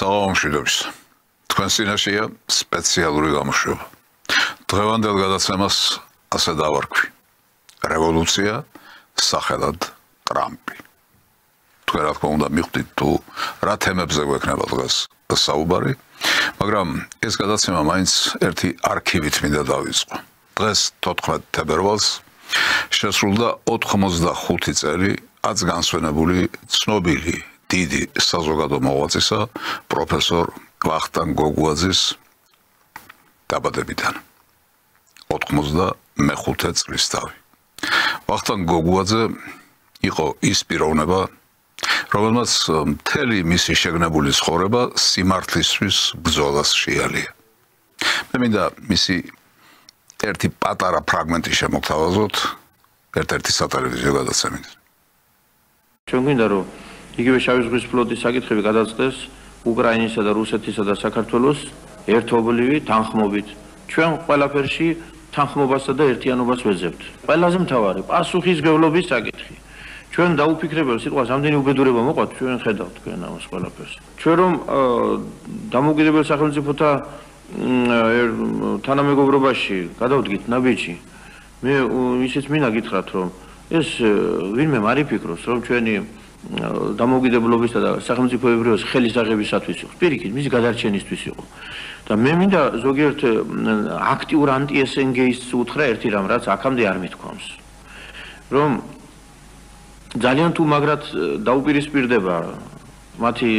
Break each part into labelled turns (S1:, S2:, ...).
S1: საღამომშვიდობის. თქვენს წინაშეა სპეციალური გამოშვება. დღევანდელ გადაცემას ასე დავარქვი. რევოლუცია სახელად ტრამპი. თქვენ რა თქმა უნდა მიხვდით თუ რა თემებზე გვექნება დღეს საუბარი, მაგრამ ეს გადაცემა მაინც ერთი არქივით მინდა დავიწყო. დღეს 14 თებერვალს შესრულდა 85 წელი აც განსვენებული ცნობილი დიდი საზოგადო მოღვაწისა პროფესორ ვახტანგ გოგუაძის დაბადებიდან 95 წლის თავი. ვახტანგ გოგუაძე იყო ის პიროვნება, რომელმაც მთელი მისი შეგნებული ცხოვრება სიმართლისთვის ბრძოლას შეალია. მე მინდა მისი ერთი პატარა ფრაგმენტი შემოგთავაზოთ ერთ-ერთი სატელევიზიო გადაცემით.
S2: ჩვენ გვინდა რომ იგივე შავი ზღვის ფლოტის საკითხები გადაწყდეს უკრაინისა და რუსეთისა და საქართველოს ერთობლივი თანხმობით. ჩვენ ყველაფერში თანხმობასა და ერთიანობას ვეძებთ. ყველაზე მთავარი პასუხისმგებლობის საკითხი. ჩვენ დაუფიქრებელ სიტყვას ამდენი უბედურება მოყვათ, ჩვენ ხედავთ თქვენ ამას ყველაფერს. ჩვენ რომ დამოუკიდებელ სახელმწიფოთა თანამეგობრობაში გადავდგით ნაბიჯი, მე ისიც მინდა გითხრათ, რომ ეს ვინმე არ იფიქროს, რომ ჩვენი დამოუკიდებლობისა და სახელმწიფოებრიობის ხელისაღებისათვის იყო. პირიქით, მისი გადარჩენისთვის იყო. და მე მინდა ზოგიერთ აქტიურ ანტი-ესენგეისტს უთხრა ერთი რამ, რაც აქამდე არ მithქვამს. რომ ძალიან თუ მაგრად დაუპირისპირდება მათი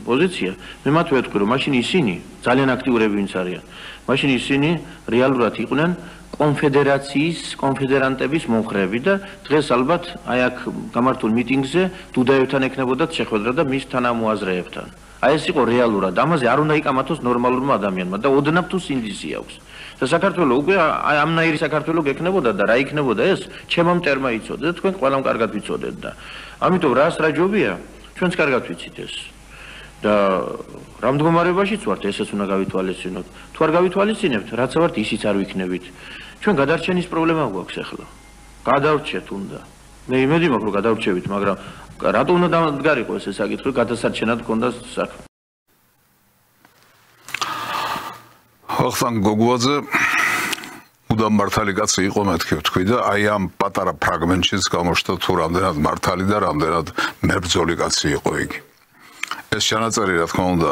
S2: პოზიცია, მე მათ ვეთქვი, რომ მაშინ ისინი ძალიან აქტიურები ვინც არიან, მაშინ ისინი რეალურად იყვნენ კონფედერანტების მომხრეები და დღეს ალბათ აი აქ გამართულ მიტინგზე დუდაევთან ექნებოდათ შეხვედრა და მის თანამოაზრეებთან. აი ეს იყო რეალურად, ამაზე არ უნდა იკამათოს ნორმალურმა ადამიანმა და ოდნავ თუ სინდისი აქვს. და საქართველო უკვე აი ამნაირი საქართველო გექნებოდა და რა იქნებოდა ეს ჩემო მტერმა იცოდა და თქვენ ყველამ კარგად ვიცოდეთ და ამიტომ რას რა ჯობია ჩვენც კარგად ვიცით ეს. და რა მდგომარეობაშიც ვართ, ესეც უნდა გავითვალისწინოთ. თუ არ გავითვალისწინებთ, რაც ვართ, ისიც არ ვიქნებით. ჩვენ გადარჩენის პრობლემა გვაქვს ახლა. გადავრჩეთ უნდა. მე იმედი მაქვს, რომ გადავრჩებით, მაგრამ რატო უნდა დამდგარიყო ეს საკითხი, გადასარჩენად გქონდა საქმე.
S1: ვახტანგ გოგუაძე უდამ მართალი კაცი იყო, მეთქი ვთქვი და აი ამ პატარა ფრაგმენტშიც გამოჩნდა თუ რამდენად მართალი და რამდენად მებრძოლი კაცი იყო იგი. ეს ჩანაწერი რა თქმა უნდა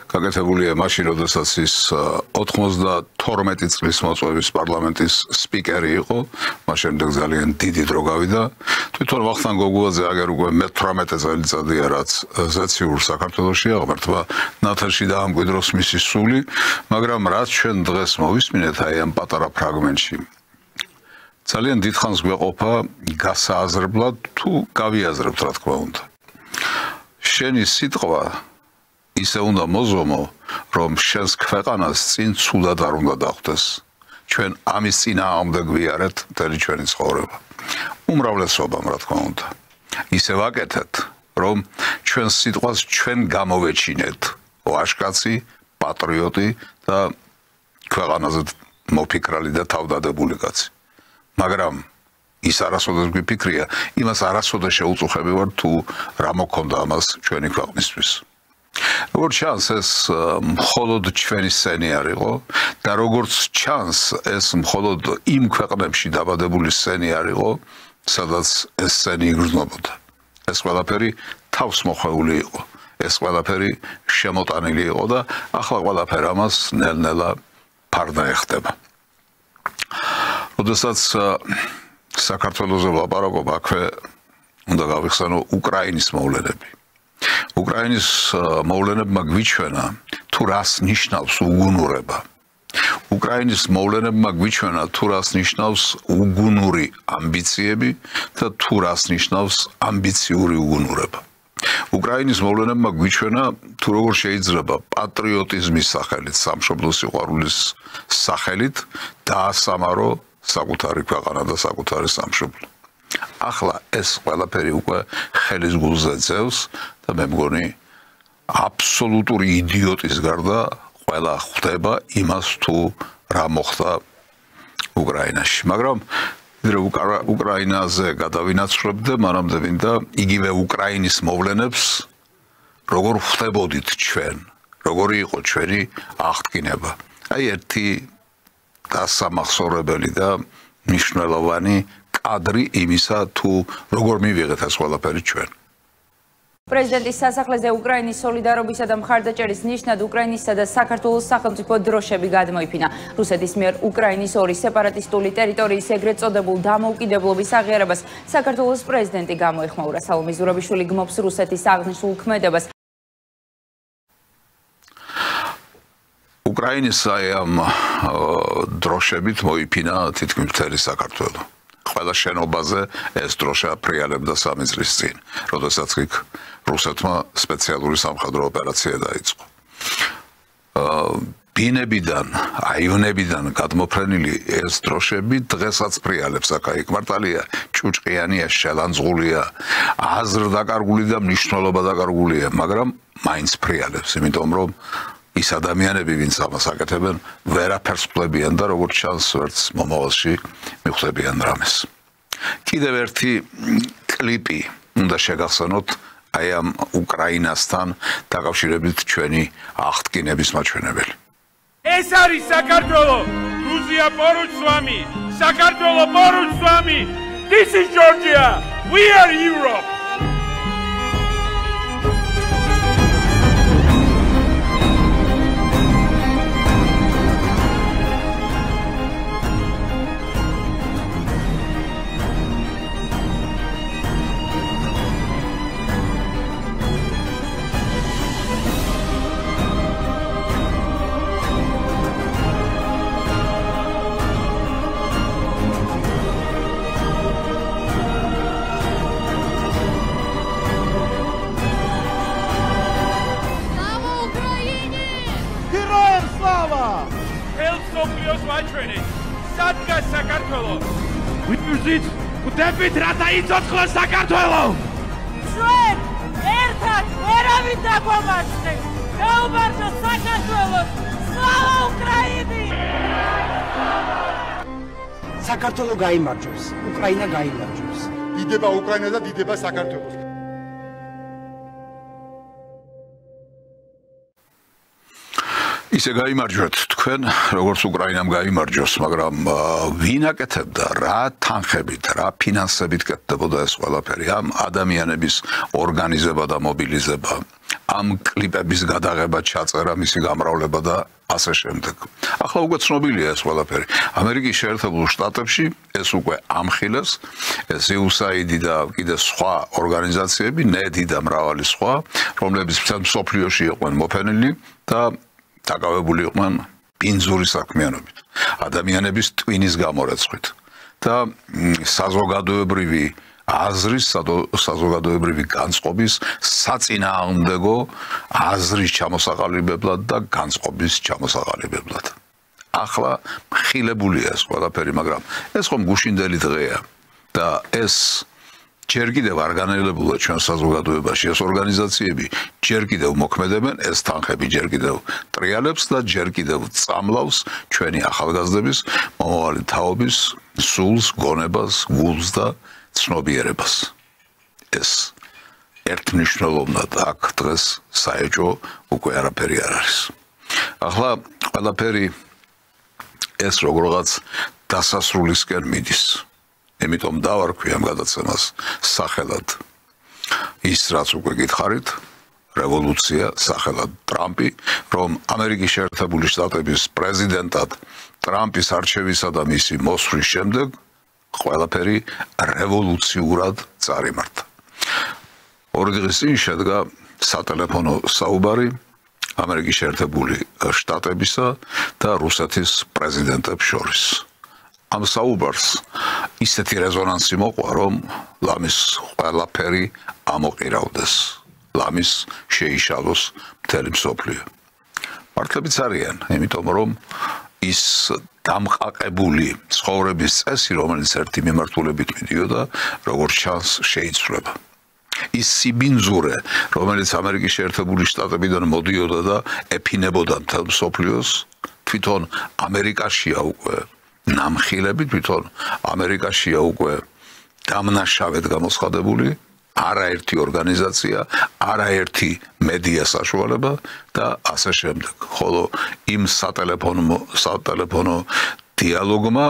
S1: გაკეთებულია მაშინ, როდესაც ის 92 წლის მოწვევის პარლამენტის სპიკერი იყო, მას შემდეგ ძალიან დიდი დრო გავიდა. თვითონ ვახტანგ გოგუაძე აგერ უკვე მე-18 წელიწადია, რაც ზეციურ საქართველოში აღმართვა ნათელში დაამკვიდროს მისი სული, მაგრამ რაც ჩვენ დღეს მოვისმინეთ აი ამ პატარა ფრაგმენტში, ძალიან დიდხანს გვეყოფა გასააზრებლად თუ გავიაზრებთ რა თქმა უნდა. შენი სიტყვა ისე უნდა მოზომო, რომ შენს ქვეყანას წინ ცუდად არ უნდა დახვდეს. ჩვენ ამის წინააღმდეგ გვიარეთ მთელი ჩვენი ცხოვრება. უმრავლესობამ რა თქმა უნდა. ისე ვაკეთეთ, რომ ჩვენს სიტყვას ჩვენ გამოვეჩინეთ. ვაჟკაცი, პატრიოტი და ქვეყანაზე მოფიქრალი და თავდადებული კაცი. მაგრამ ის არასოდეს გვიფიქრია, იმას არასოდეს შეუწუხები ვარ თუ რა მოქონდა ამას ჩვენი ქვეყნისთვის. როგორც ჩანს, ეს მხოლოდ ჩვენი სცენი არ იყო და როგორც ჩანს, ეს მხოლოდ იმ ქვეყნებში დაბადებული სცენი არ იყო, სადაც ეს სცენი იგრძნობოდა. ეს ყველაფერი თავს მოხვეული იყო. ეს ყველაფერი შემოტანილი იყო და ახლა ყველაფერი ამას ნელ-ნელა ფარდა ეხდება. როდესაც საქართველოზე ვლაპარაკობ, აქვე უნდა გავიხსენო უკრაინის მოვლენები. უკრაინის მოვლენებმა გვიჩვენა თუ რას ნიშნავს უგუნურება. უკრაინის მოვლენებმა გვიჩვენა თუ რას ნიშნავს უგუნური ამბიციები და თუ რას ნიშნავს ამბიციური უგუნურება. უკრაინის მოვლენებმა გვიჩვენა თუ როგორ შეიძლება პატრიოტიზმის სახელით, სამშობლოს სიყვარულის სახელით დაასამარო საკუთარი ქვეყანა და საკუთარი სამშობლო. ახლა ეს ყველაფერი უკვე ხელის გულზე ძევს და მე მგონი აბსოლუტური იდიოტის გარდა ყველა ხვდება იმას თუ რა მოხდა უკრაინაში. მაგრამ უკრაინაზე გადავინაცვლებდე, მანამდე მინდა იგივე უკრაინის მოვლენებს როგორ ხვდებოდით ჩვენ, როგორი იყო ჩვენი აღდგინება. აი ერთი დასამახსოვრებელი და მნიშვნელოვანი კადრი იმისა, თუ როგორ მივიღეთ ეს ყველაფერი ჩვენ.
S3: პრეზიდენტის სასახლეზე უკრაინის სოლიდარობისა და მხარდაჭერის ნიშნად უკრაინისა და საქართველოს სახელმწიფო დროშები გადმოიფინა. რუსეთის მიერ უკრაინის ორი სეპარატისტული ტერიტორიის ეგრეთ წოდებულ დამოუკიდებლობის აღიარებას საქართველოს პრეზიდენტი გამოეხმაურა. სალომე ზურაბიშვილი გმობს რუსეთის აღნიშნულ ქმედებას.
S1: უკრაინის ამ დროშებით მოიფინა თითქმის მთელი საქართველო. ყველა შენობაზე ეს დროშა ფრიალებდა 3 წლის წინ, როდესაც იქ რუსეთმა სპეციალური სამხედრო ოპერაცია დაიწყო. ბინებიდან, აივნებიდან გადმოფრენილი ეს დროშები დღესაც ფრიალებს აქ მართალია, ჭუჭყიანია, შელანძღულია, აზრდაკარგული და მნიშვნელობა დაკარგულია, მაგრამ მაინც ფრიალებს, იმიტომ რომ ის ადამიანები, ვინც ამას აკეთებენ, ვერაფერს ხვდებიან და როგორც ჩანს, ვერც მომავალში მიხვდებიან რამეს. კიდევ ერთი კლიპი უნდა შეგახსენოთ აი ამ უკრაინასთან დაკავშირებით ჩვენი აღდგინების მაჩვენებელი.
S4: ეს არის საქართველო, გრუზია პორუჩ с вами, საქართველო პორუჩ с вами. This is Georgia. We are Europe. Ვიდებით რა დაიცოცხლოს საქართველო!
S5: ჩვენ ერთად ვერავინ დაგვამარცხეს! გაუმარჯოს საქართველოს! სლავა უკრაინი!
S6: საქართველო გაიმარჯვებს, უკრაინა გაიმარჯვებს.
S7: დიდება უკრაინა და დიდება საქართველოს.
S1: ისე გაიმარჯვეთ თქვენ, როგორც უკრაინამ გაიმარჯვოს, მაგრამ ვინ აკეთებდა, რა თანხებით, რა ფინანსებით კეთდებოდა ეს ყველაფერი, ამ ადამიანების ორგანიზება და მობილიზება, ამ კლიპების გადაღება, ჩაწერა, მისი გამრავლება და ასე შემდეგ. ახლა უკვე ცნობილია ეს ყველაფერი. ამერიკის შეერთებულ შტატებში ეს უკვე ამხილეს, ეს USAID და კიდე სხვა ორგანიზაციები, NED და მრავალი სხვა, რომლებიც მთელ მსოფლიოში იყვნენ მოფენილი და დაკავებული იყვნენ ბინძური საქმიანობით, ადამიანების ტვინის გამორეცხვით და საზოგადოებრივი აზრის, საზოგადოებრივი განწყობის საწინააღმდეგო აზრის ჩამოსაყალიბებლად და განწყობის ჩამოსაყალიბებლად. ახლა მხილებულია ეს ყველაფერი, მაგრამ ეს ხომ გუშინდელი დღეა და ეს ჯერ კიდევ არ განელებულა ჩვენ საზოგადოებაში, ეს ორგანიზაციები ჯერ კიდევ მოქმედებენ, ეს თანხები ჯერ კიდევ ტრიალებს და ჯერ კიდევ წამლავს ჩვენი ახალგაზრდების მომავალი თაობის სულს, გონებას, გულს და ცნობიერებას. ეს ერთმნიშვნელოვნად აქ დღეს საეჭვო უკვე არაფერი არ არის. ახლა ყველაფერი ეს როგორღაც დასასრულისკენ მიდის. იმიტომ დავარქვი ამ გადაცემას სახელად ის რაც უკვე გითხარით, რევოლუცია სახელად ტრამპი, რომ ამერიკის შეერთებული შტატების პრეზიდენტად ტრამპის არჩევისა და მისი მოსვლის შემდეგ ყველაფერი რევოლუციურად წარიმართა. ორი დღის წინ შედგა სატელეფონო საუბარი ამერიკის შეერთებული შტატებისა და რუსეთის პრეზიდენტებს შორის. ამ საუბარს ისეთი რეზონანსი მოყვა, რომ ლამის ყველაფერი ამოყირავდეს, ლამის შეიშალოს მთელი მსოფლიო. მართლებიც არიან, იმიტომ რომ ის დამყაყებული ცხოვრების წესი, რომელიც ერთი მიმართულებით მიდიოდა, როგორც ჩანს, შეიცვლება. ის სიბინძურე, რომელიც ამერიკის შეერთებული შტატებიდან მოდიოდა და ეფინებოდა მთელ მსოფლიოს, თვითონ ამერიკაშია უკვე ნამხილები, თვითონ ამერიკაშია უკვე დამნაშავედ გამოცხადებული, არაერთი ორგანიზაცია, არაერთი მედია საშუალება და ასე შემდეგ. ხოლო იმ სატელეფონო დიალოგმა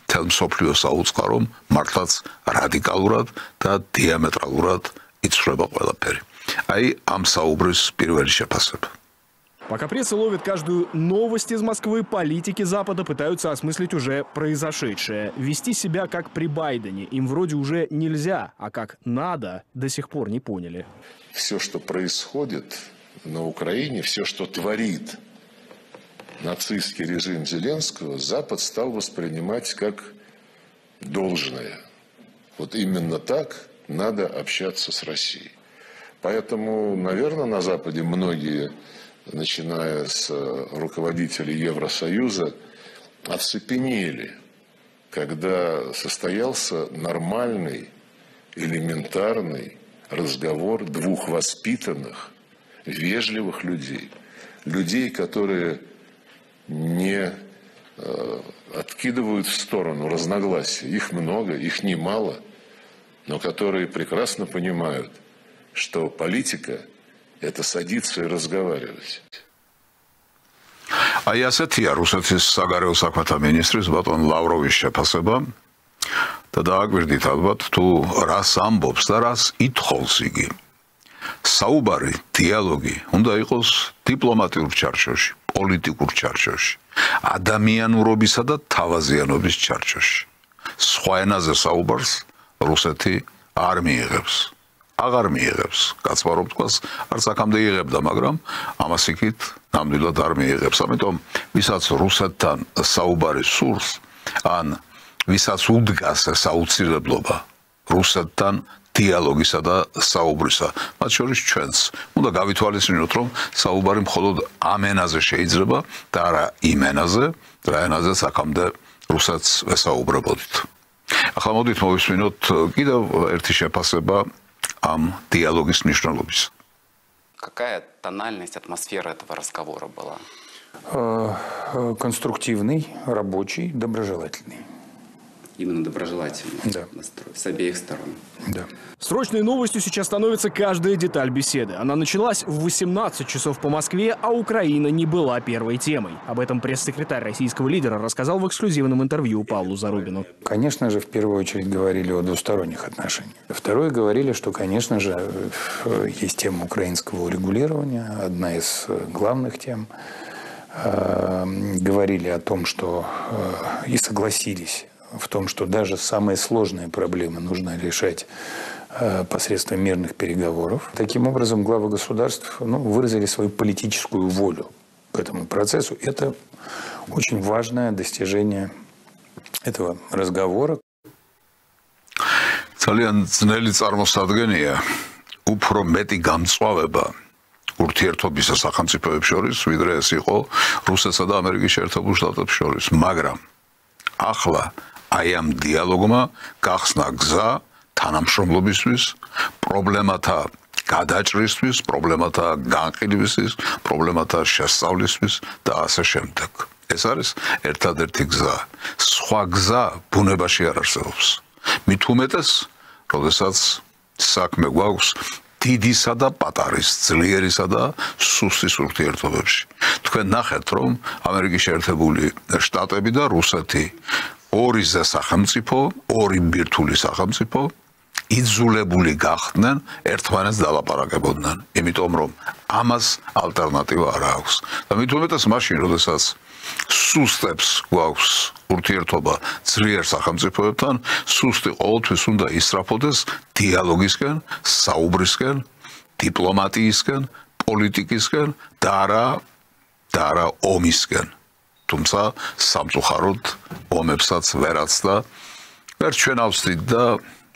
S1: თელ მსოფლიოს აუწყა, რომ მართლაც რადიკალურად და დიამეტრალურად იცვლება ყველაფერი. აი ამ საუბრის პირველი შეფასება.
S8: Пока пресса ловит каждую новость из Москвы, политики Запада пытаются осмыслить уже произошедшее. Вести себя как при Байдене им вроде уже нельзя, а как надо, до сих пор не поняли.
S9: Все, что происходит на Украине, все, что творит нацистский режим Зеленского, Запад стал воспринимать как должное. Вот именно так надо общаться с Россией. Поэтому, наверное, на Западе многие, начиная с руководителей Евросоюза, оцепенели, когда состоялся нормальный, элементарный разговор двух воспитанных, вежливых людей. Людей, которые не откидывают в сторону разногласия. Их много, их немало, но которые прекрасно понимают, что политика – это садиться и разговаривать.
S1: Აი ასეთია რუსეთის საგარეო საქმეთა მინისტრის ბატონ ლავროვის შეფასება და დააგვირდით ალბათ თუ რას ამბობს და რას ითხოვს იგი. საუბარი, დიალოგი უნდა იყოს დიპლომატიურ ჩარჩოში, პოლიტიკურ ჩარჩოში, ადამიანურობისა და თავაზიანობის ჩარჩოში. სხვა ენაზე საუბარს რუსეთი არ მიიღებს. აღარ მიიღებს, კაცმარო თქვას, არც აქამდე იღებდა, მაგრამ ამას იქით ნამდვილად არ მიიღებს. ამიტომ ვისაც რუსეთთან საუბარი სურს, ან ვისაც უდგას ეს აუცილებლობა რუსეთთან დიალოგისა და საუბრისა, მათ შორის ჩვენს, უნდა გავითვალისწინოთ, რომ საუბარი მხოლოდ ამ ენაზე შეიძლება და არა იმ ენაზე, რა ენაზეც აქამდე რუსეთს ვესაუბრებოდით. ახლა მოდით მოვისმინოთ კიდევ ერთი შეფასება ამ диалогის მნიშვნელობის.
S10: Какая тональность, атмосфера этого разговора была?
S11: Конструктивный, рабочий, доброжелательный.
S10: Именно доброжелательный настрой с обеих сторон.
S11: Да.
S8: Срочной новостью сейчас становится каждая деталь беседы. Она началась в 18 часов по Москве, а Украина не была первой темой. Об этом пресс-секретарь российского лидера рассказал в эксклюзивном интервью Павлу Зарубину.
S11: Конечно же, в первую очередь говорили о двусторонних отношениях. Второе, говорили, что, конечно же, есть тема украинского урегулирования, одна из главных тем. Говорили о том, что и согласились в том, что даже самые сложные проблемы нужно решать посредством мирных переговоров. Таким образом, главы государств выразили свою политическую волю к этому процессу. Это очень важное достижение этого разговора.
S1: ძალიან ძნელი წარმოსადგენია უფრო მეტი გამწვავება ურთიერთობისა სახელმწიფოებს შორის, ვიდრე ეს იყო რუსეთსა და ამერიკის შეერთებულ შტატებს შორის. მაგრამ ახლა აი ამ დიალოგმა გახსნა გზა თანამშრომლობისთვის, პრობლემათა გადაჭრისთვის, პრობლემათა განყიდვისთვის, პრობლემათა შესწავლისთვის და ასე შემდეგ. ეს არის ერთადერთი გზა. სხვა გზა ბუნებაში არ არსებობს. მით უმეტეს, როდესაც საქმე გვაქვს დიდისა და პატარის, ძლიერისა და სუსტის ურთიერთობებში. თქვენ ნახეთ, რომ ამერიკის შეერთებული შტატები და რუსეთი ორი სახელმწიფო, ორი ბირთვული სახელმწიფო იძულებული გახდნენ ერთმანეთს დალაპარაკებოდნენ, იმიტომ რომ ამას ალტერნატივა არ აქვს. და მით უმეტეს მაშინ, როდესაც სუსტებს გვაქვს ურთიერთობა ძლიერ სახელმწიფოებთან, სუსტი ყოველთვის უნდა ისწრაფოდეს დიალოგისკენ, საუბრისკენ, დიპლომატიისკენ, პოლიტიკისკენ და არა ომისკენ. თუმცა სამწუხაროდ ომებსაც ვერაცდა, ვერ ჩვენ ავსდით და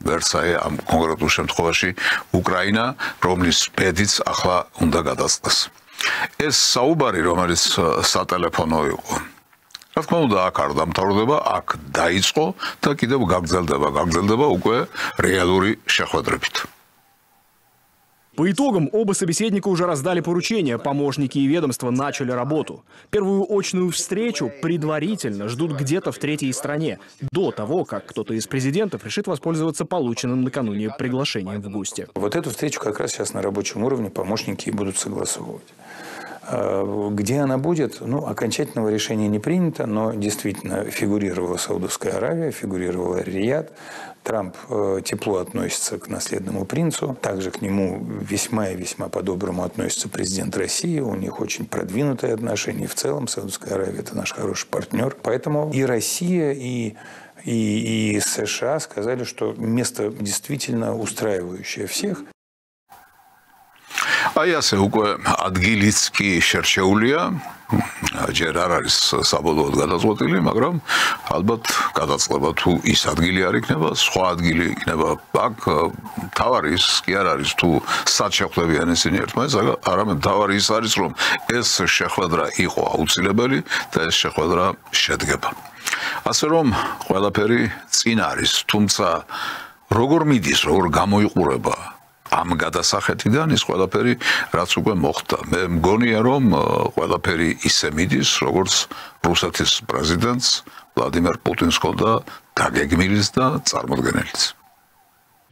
S1: ვერც აი ამ კონკრეტულ შემთხვევაში უკრაინა, რომლის ბედიც ახლა უნდა გადაწყდეს. ეს საუბარი, რომელიც სატელეფონო იყო, რა თქმა უნდა, აქ არ დამთავრდება, აქ დაიწყო და კიდევ გაგრძელდება უკვე რეალური შეხვედრებით.
S8: По итогам оба собеседника уже раздали поручения, помощники и ведомства начали работу. Первую очную встречу предварительно ждут где-то в третьей стране, до того, как кто-то из президентов решит воспользоваться полученным накануне приглашением в гости.
S11: Вот эту встречу как раз сейчас на рабочем уровне помощники будут согласовывать. Где она будет, окончательного решения не принято, но действительно фигурировала Саудовская Аравия, фигурировала Рияд. Трамп тепло относится к наследному принцу, также к нему весьма и весьма по-доброму относится президент России, у них очень продвинутые отношения в целом, Саудовская Аравия – это наш хороший партнер. Поэтому и Россия, и США сказали, что место действительно устраивающее всех.
S1: აი ასე უკვე ადგილიც კი შერჩეულია, ჯერ არ არის საბოლოოდ გადაწყვეტილი, მაგრამ ალბათ გადაწყდება თუ ის ადგილი არ იქნება, სხვა ადგილი იქნება. აქ თავარი ის კი არ არის თუ სად შეხვდებიან ისინი ერთმანეთს, არამედ თავარი ის არის, რომ ეს შეხვედრა იყო აუცილებელი და ეს შეხვედრა შედგება. ასე რომ ყველაფერი წინ არის, თუმცა როგორ მიდის, როგორ გამოიყურება ამ გადასახეთიდან ის ყველაფერი რაც უკვე მოხდა. მე მგონია რომ ყველაფერი ისე მიდის, როგორც რუსეთის პრეზიდენტს ვლადიმერ პუტინს ჰქონდა დაგეგმილის და წარმოდგენილიც.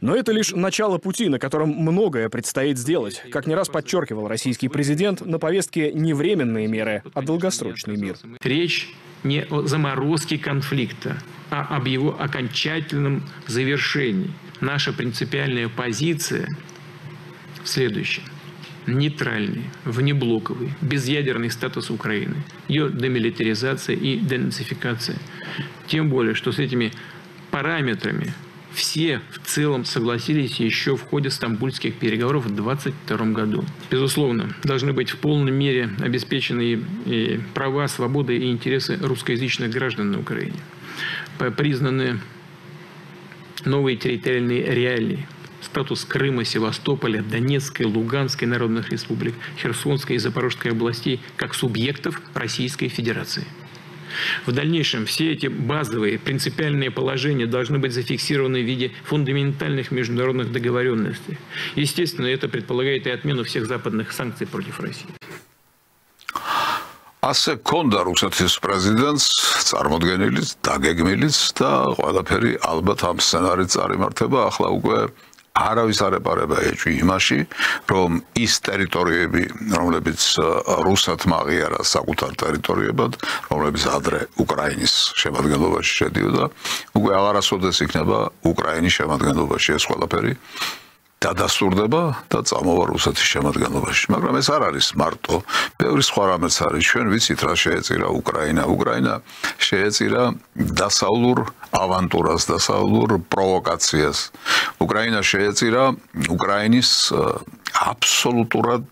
S8: Но это лишь начало пути, на котором многое предстоит сделать. Как не раз подчеркивал российский президент, на повестке не временные меры, а долгосрочный мир.
S12: Речь не о заморозке конфликта, а об его окончательном завершении. Наша принципиальная позиция следующая. Нейтральный, внеблоковый, безъядерный статус Украины, ее демилитаризация и денацификация. Тем более, что с этими параметрами все в целом согласились еще в ходе стамбульских переговоров в 2022 году. Безусловно, должны быть в полной мере обеспечены и права, свободы и интересы русскоязычных граждан на Украине. Признаны новые территориальные реалии. Статус Крыма, Севастополя, Донецкой, Луганской народных республик, Херсонской и Запорожской областей как субъектов Российской Федерации. В дальнейшем все эти базовые принципиальные положения должны быть зафиксированы в виде фундаментальных международных договоренностей. Естественно, это предполагает и отмену всех западных санкций против России.
S1: ასე ქონდა რუსეთის პრეზიდენტს წარმოდგენილიც, დაგეგმილიც და ყველაფერი ალბათ ამ სცენარით წარიმართება. ახლა უკვე არავის არ ეპარება ეჭვი იმაში, რომ ის ტერიტორიები, რომლებიც რუსეთმა აღიარა საკუთარ ტერიტორიებად, რომლებიც ადრე უკრაინის შემადგენლობაში შედიოდა, უკვე აღარასოდეს იქნება უკრაინის შემადგენლობაში ეს ყველაფერი. დადასტურდება და წამოვა რუსეთის შემადგენლობაში. მაგრამ ეს არ არის მარტო, ბევრი სხვა რამეც არის. ჩვენ ვიცით რა შეეწირა უკრაინა. უკრაინა შეეწირა დასავლურ ავანტურას, დასავლურ პროვოკაციას. უკრაინა შეეწირა უკრაინის აბსოლუტურად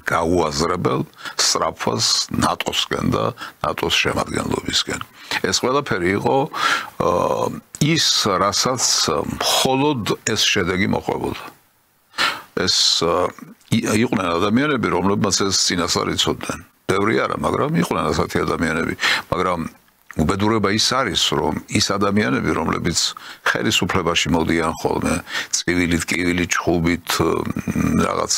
S1: გაუაზრებელ სწრაფვას ნატოსკენ და ნატოს შემადგენლობისკენ. ეს ყველაფერი იყო ის, რასაც მხოლოდ ეს შედეგი მოყვებოდა. ეს იყვნენ ადამიანები, რომლებმაც ეს წინასწარ იცოდნენ. ბევრი არა, მაგრამ იყვნენ ასეთი ადამიანები. მაგრამ უბედურება ის არის, რომ ის ადამიანები, რომლებიც ხელისუფლებაში მოდიან ხოლმე, წივილით, კივილით, ჩხუბით, რაღაც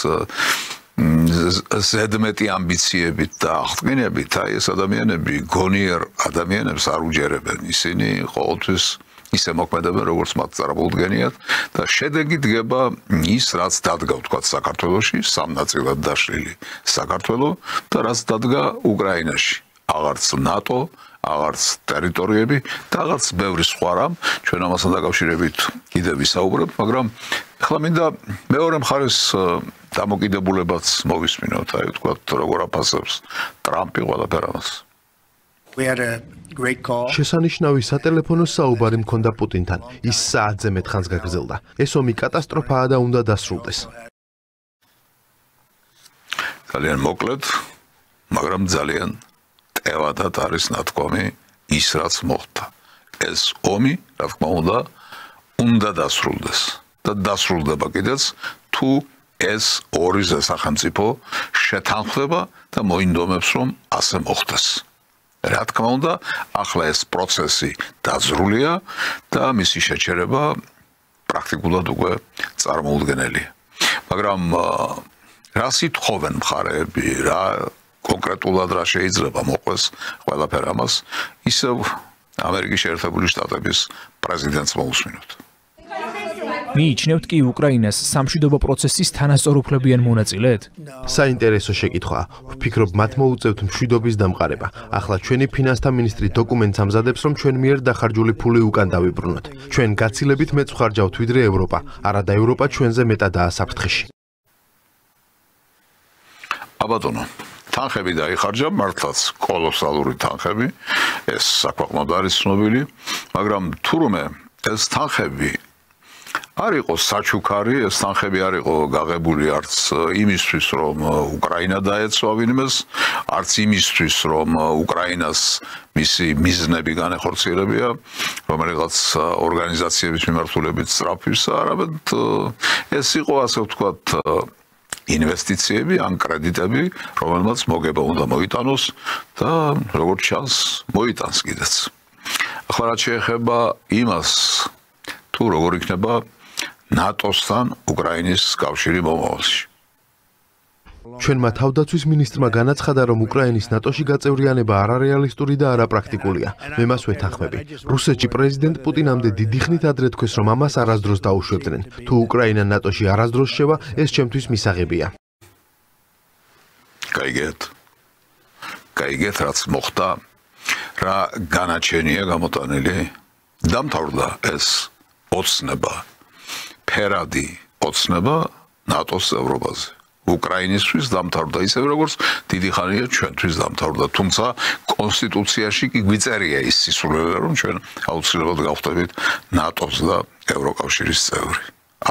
S1: ზედმეტი ამბიციებით და აღდგენებით, აი ეს ადამიანები გონიერ ადამიანებს არ უჯერებენ. ისინი ყოველთვის ისე მოქმედებენ, როგორც მათ წარმოუდგენიათ და შედეგი დგება ის, რაც დადგა ვთქვათ საქართველოში, სამ ნაწილად დაშლილი საქართველო და რაც დადგა უკრაინაში. აღარც ნატო, აღარც ტერიტორიები და აღარც ბევრი სხვა რამ, ჩვენ ამასთან დაკავშირებით კიდევ ვისაუბრებთ, მაგრამ ახლა მინდა მეორე მხარეს დამოკიდებულებაც მოვისმინოთ, აი ვთქვათ, როგორ აფასებს ტრამპი ყველაფერ ამას.
S13: შესანიშნავი სატელეფონო საუბარი მქონდა პუტინთან. ის საათზე მეტ ხანს გაგრძელდა. ეს ომი კატასტროფაა და უნდა დასრულდეს.
S1: ძალიან მოკლედ, მაგრამ ძალიან ტევადად არის ნათქვამი ის, რაც მოხდა. ეს ომი, რა თქმა უნდა დასრულდეს და დასრულდება კიდეც, თუ ეს ორი სახელმწიფო შეთანხმდება და მოინდომებს, რომ ასე მოხდეს. რა თქმა უნდა, ახლა ეს პროცესი დაძრულია და მისი შეჩერება პრაქტიკულად უკვე წარმოუდგენელია. მაგრამ რას ითხოვენ მხარეები, რა კონკრეტულად რა შეიძლება მოყვეს ყველაფერ ამას, ისევ ამერიკის შეერთებული შტატების პრეზიდენტს მოусმინოთ.
S14: მიიჩნევთ კი უკრაინას სამშვიდობო პროცესის თანასწორუფლებიან მონაწილედ?
S13: საინტერესო შეკითხვაა. ვფიქრობ, მათ მოუწევთ მშვიდობის დამყარება. ახლა ჩვენი ფინანსთა მინისტრი დოკუმენტს ამზადებს, რომ ჩვენ მიერ დახარჯული ფული უკან დავიბრუნოთ. ჩვენ გაცილებით მეც ვხარჯავთ ვიდრე ევროპა, არადა ევროპა ჩვენზე მეტადაა საფრთხეში.
S1: აბატონო, თანხები დაიხარჯა, მართლაც კოლოსალური თანხები, ეს საქვაყნოდ არის ცნობილი, მაგრამ თურმე ეს თანხები არ იყო საჩუქარი, ეს თანხები არ იყო გაღებული არც იმისთვის, რომ უკრაინა დაეცვა ვინმეს, არც იმისთვის, რომ უკრაინას მისი მიზნები განეხორციელებია, რომელიღაც ორგანიზაციების მიმართულებით სწრაფვისა, არამედ ეს იყო, ასე ვთქვათ, ინვესტიციები ან კრედიტები, რომელმაც მოგება უნდა მოიტანოს და როგორც ჩანს, მოიტანს კიდეც. ახლა რაც შეეხება იმას, თუ როგორ იქნება ნატოსთან უკრაინის კავშირი მომავალში.
S13: ჩვენმა თავდაცვის მინისტრმა განაცხადა, რომ უკრაინის ნატოში გაწევრიანება არარეალისტური და არაპრაქტიკულია. მე მას ვეთანხმები. რუსეთში პრეზიდენტ პუტინამდე დიდი ხნით ადრე თქვეს, რომ ამას არასდროს დაუშვებდნენ. თუ უკრაინა ნატოში არასდროს შევა, ეს ჩემთვის მისაღებია.
S1: გაიგეთ, რაც მოხდა, რა განაჩენია გამოტანილი. დამთავრდა ეს ოცნება, ფერადი ოცნება ნატოს წევრობაზე. უკრაინისთვის დამთავრდა ისევ როგორც დიდი ხანია ჩვენთვის დამთავრდა, თუმცა კონსტიტუციაში კი გვიწერია ის სისულელე, რომ ჩვენ აუცილებლად გავხდებით ნატოს და ევროკავშირის წევრი.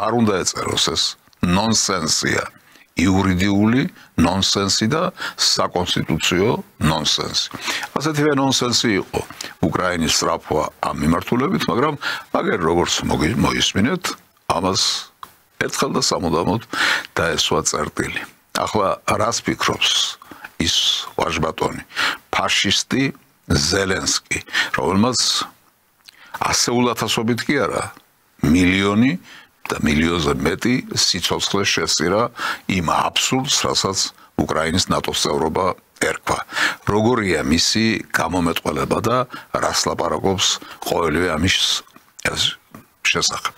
S1: არ უნდა ეწეროს ეს ნონსენსია, იურიდიული ნონსენსი და საკონსტიტუციო ნონსენსი. ასეთივე ნონსენსი იყო უკრაინის სწრაფვა ამ მიმართულებით, მაგრამ აგერ როგორც მოისმინეთ, ამას ერთხელ და სამუდამოდ დაესვა წერტილი. ახლა რას ფიქრობს ის ვაჟბატონი, ფაშისტი ზელენსკი, რომელმაც ასეულათასობით კი არა, მილიონი და მილიონზე მეტი სიცოცხლე შესწირა იმ აბსურდს, რასაც უკრაინის ნატოს წევრობა ერქვა. როგორია მისი გამომეტყველება და რას ლაპარაკობს ყოველივე ამის შესახებ.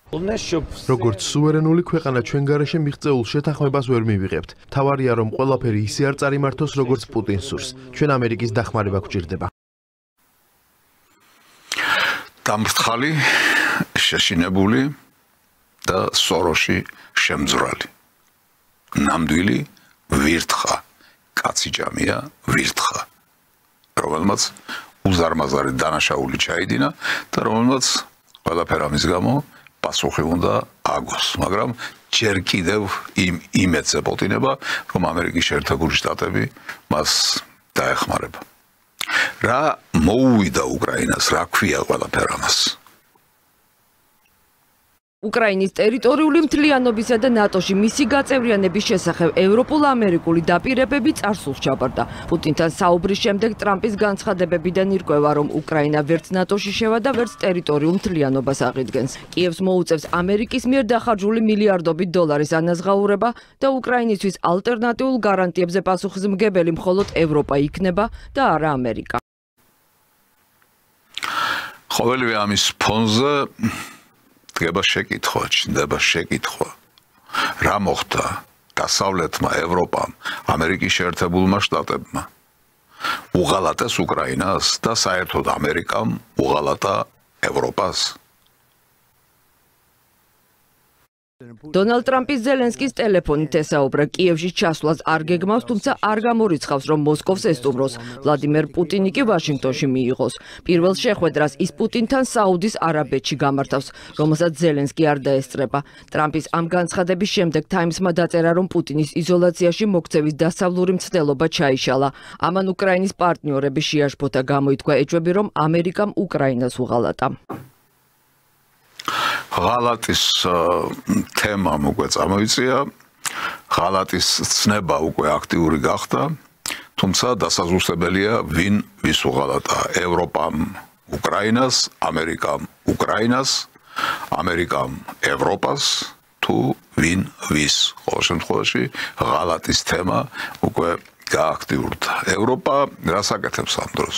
S13: როგორც სუვერენული ქვეყანა ჩვენ გარეშე მიღწეულ შეთანხმებას ვერ მივიღებთ. თავარია რომ ყველაფერი ისე არ წარიმართოს, როგორც პუტინს სურს. ჩვენ ამერიკის დახმარება გვჭირდება.
S1: დამრთხალი, შეშინებული და სოროში შემძვრალი. ნამდვილი ვირთხა, კაცი ჭამია ვირთხა, რომელმაც უზარმაზარი დანაშაული ჩაიდინა და რომელმაც ყველაფერ ამის გამო პასუხი უნდა აგოს, მაგრამ ჯერ კიდევ იმედს ეპოტინება, რომ ამერიკის შეერთებული შტატები მას დაეხმარება. რა მოუვიდა უკრაინას, რა ქვია ყველაფერ ამას?
S15: უკრაინის ტერიტორიული მთლიანობისა და ნატოში მისი გაწევრიანების შესახებ ევროპულ-ამერიკული დაპირებები წარსულს ჩაბარდა. პუტინთან საუბრის შემდეგ ტრამპის განცხადებებიდან ირკვევა, რომ უკრაინა ვერც ნატოში შევა და ვერც ტერიტორიულ მთლიანობას აღიდგენს. კიევს მოუწევს ამერიკის მიერ დახარჯული მილიარდობით დოლარის ანაზღაურება და უკრაინისთვის ალტერნატიულ გარანტიებზე პასუხისმგებელი მხოლოდ ევროპა იქნება და არა ამერიკა.
S1: ყოველივე ამის ფონზე დგება შეკითხვა, ჩნდება შეკითხვა. რა მოხდა დასავლეთმა ევროპამ, ამერიკის შეერთებულმა შტატებმა? უღალატეს უკრაინას და საერთოდ ამერიკამ უღალატა ევროპას?
S15: დონალდ ტრამპის ზელენსკის ტელეფონით ესაუბრა, კიევში ჩასვლას არ გეგმავს, თუმცა არ გამორიცხავს, რომ მოსკოვს ესტუმროს. ვლადიმერ პუტინი კი ვაშინგტონში მიიღოს. პირველ შეხვედრას ის პუტინთან საუდის არაბეთში გამართავს, რომელსაც ზელენსკი არ დაესწრება. ტრამპის ამ განცხადების შემდეგ თაიმსმა დაწერა, რომ პუტინის იზოლაციაში მოქცევის დასავლური მცდელობა ჩაიშალა. ამან უკრაინის პარტნიორები შეაშფოთა, გამოითქვა ეჭვები, რომ ამერიკამ უკრაინას უღალატა.
S1: ღალატის თემამ უკვე წამოიწია, ღალატის ცნება უკვე აქტიური გახდა, თუმცა დასაზუსტებელია ვინ ვის უღალატა. ევროპამ უკრაინას, ამერიკამ უკრაინას, ამერიკამ ევროპას, თუ ვინ ვის. ყოველ შემთხვევაში ღალატის თემა უკვე გააქტიურდა. ევროპა რას აკეთებს ამ დროს?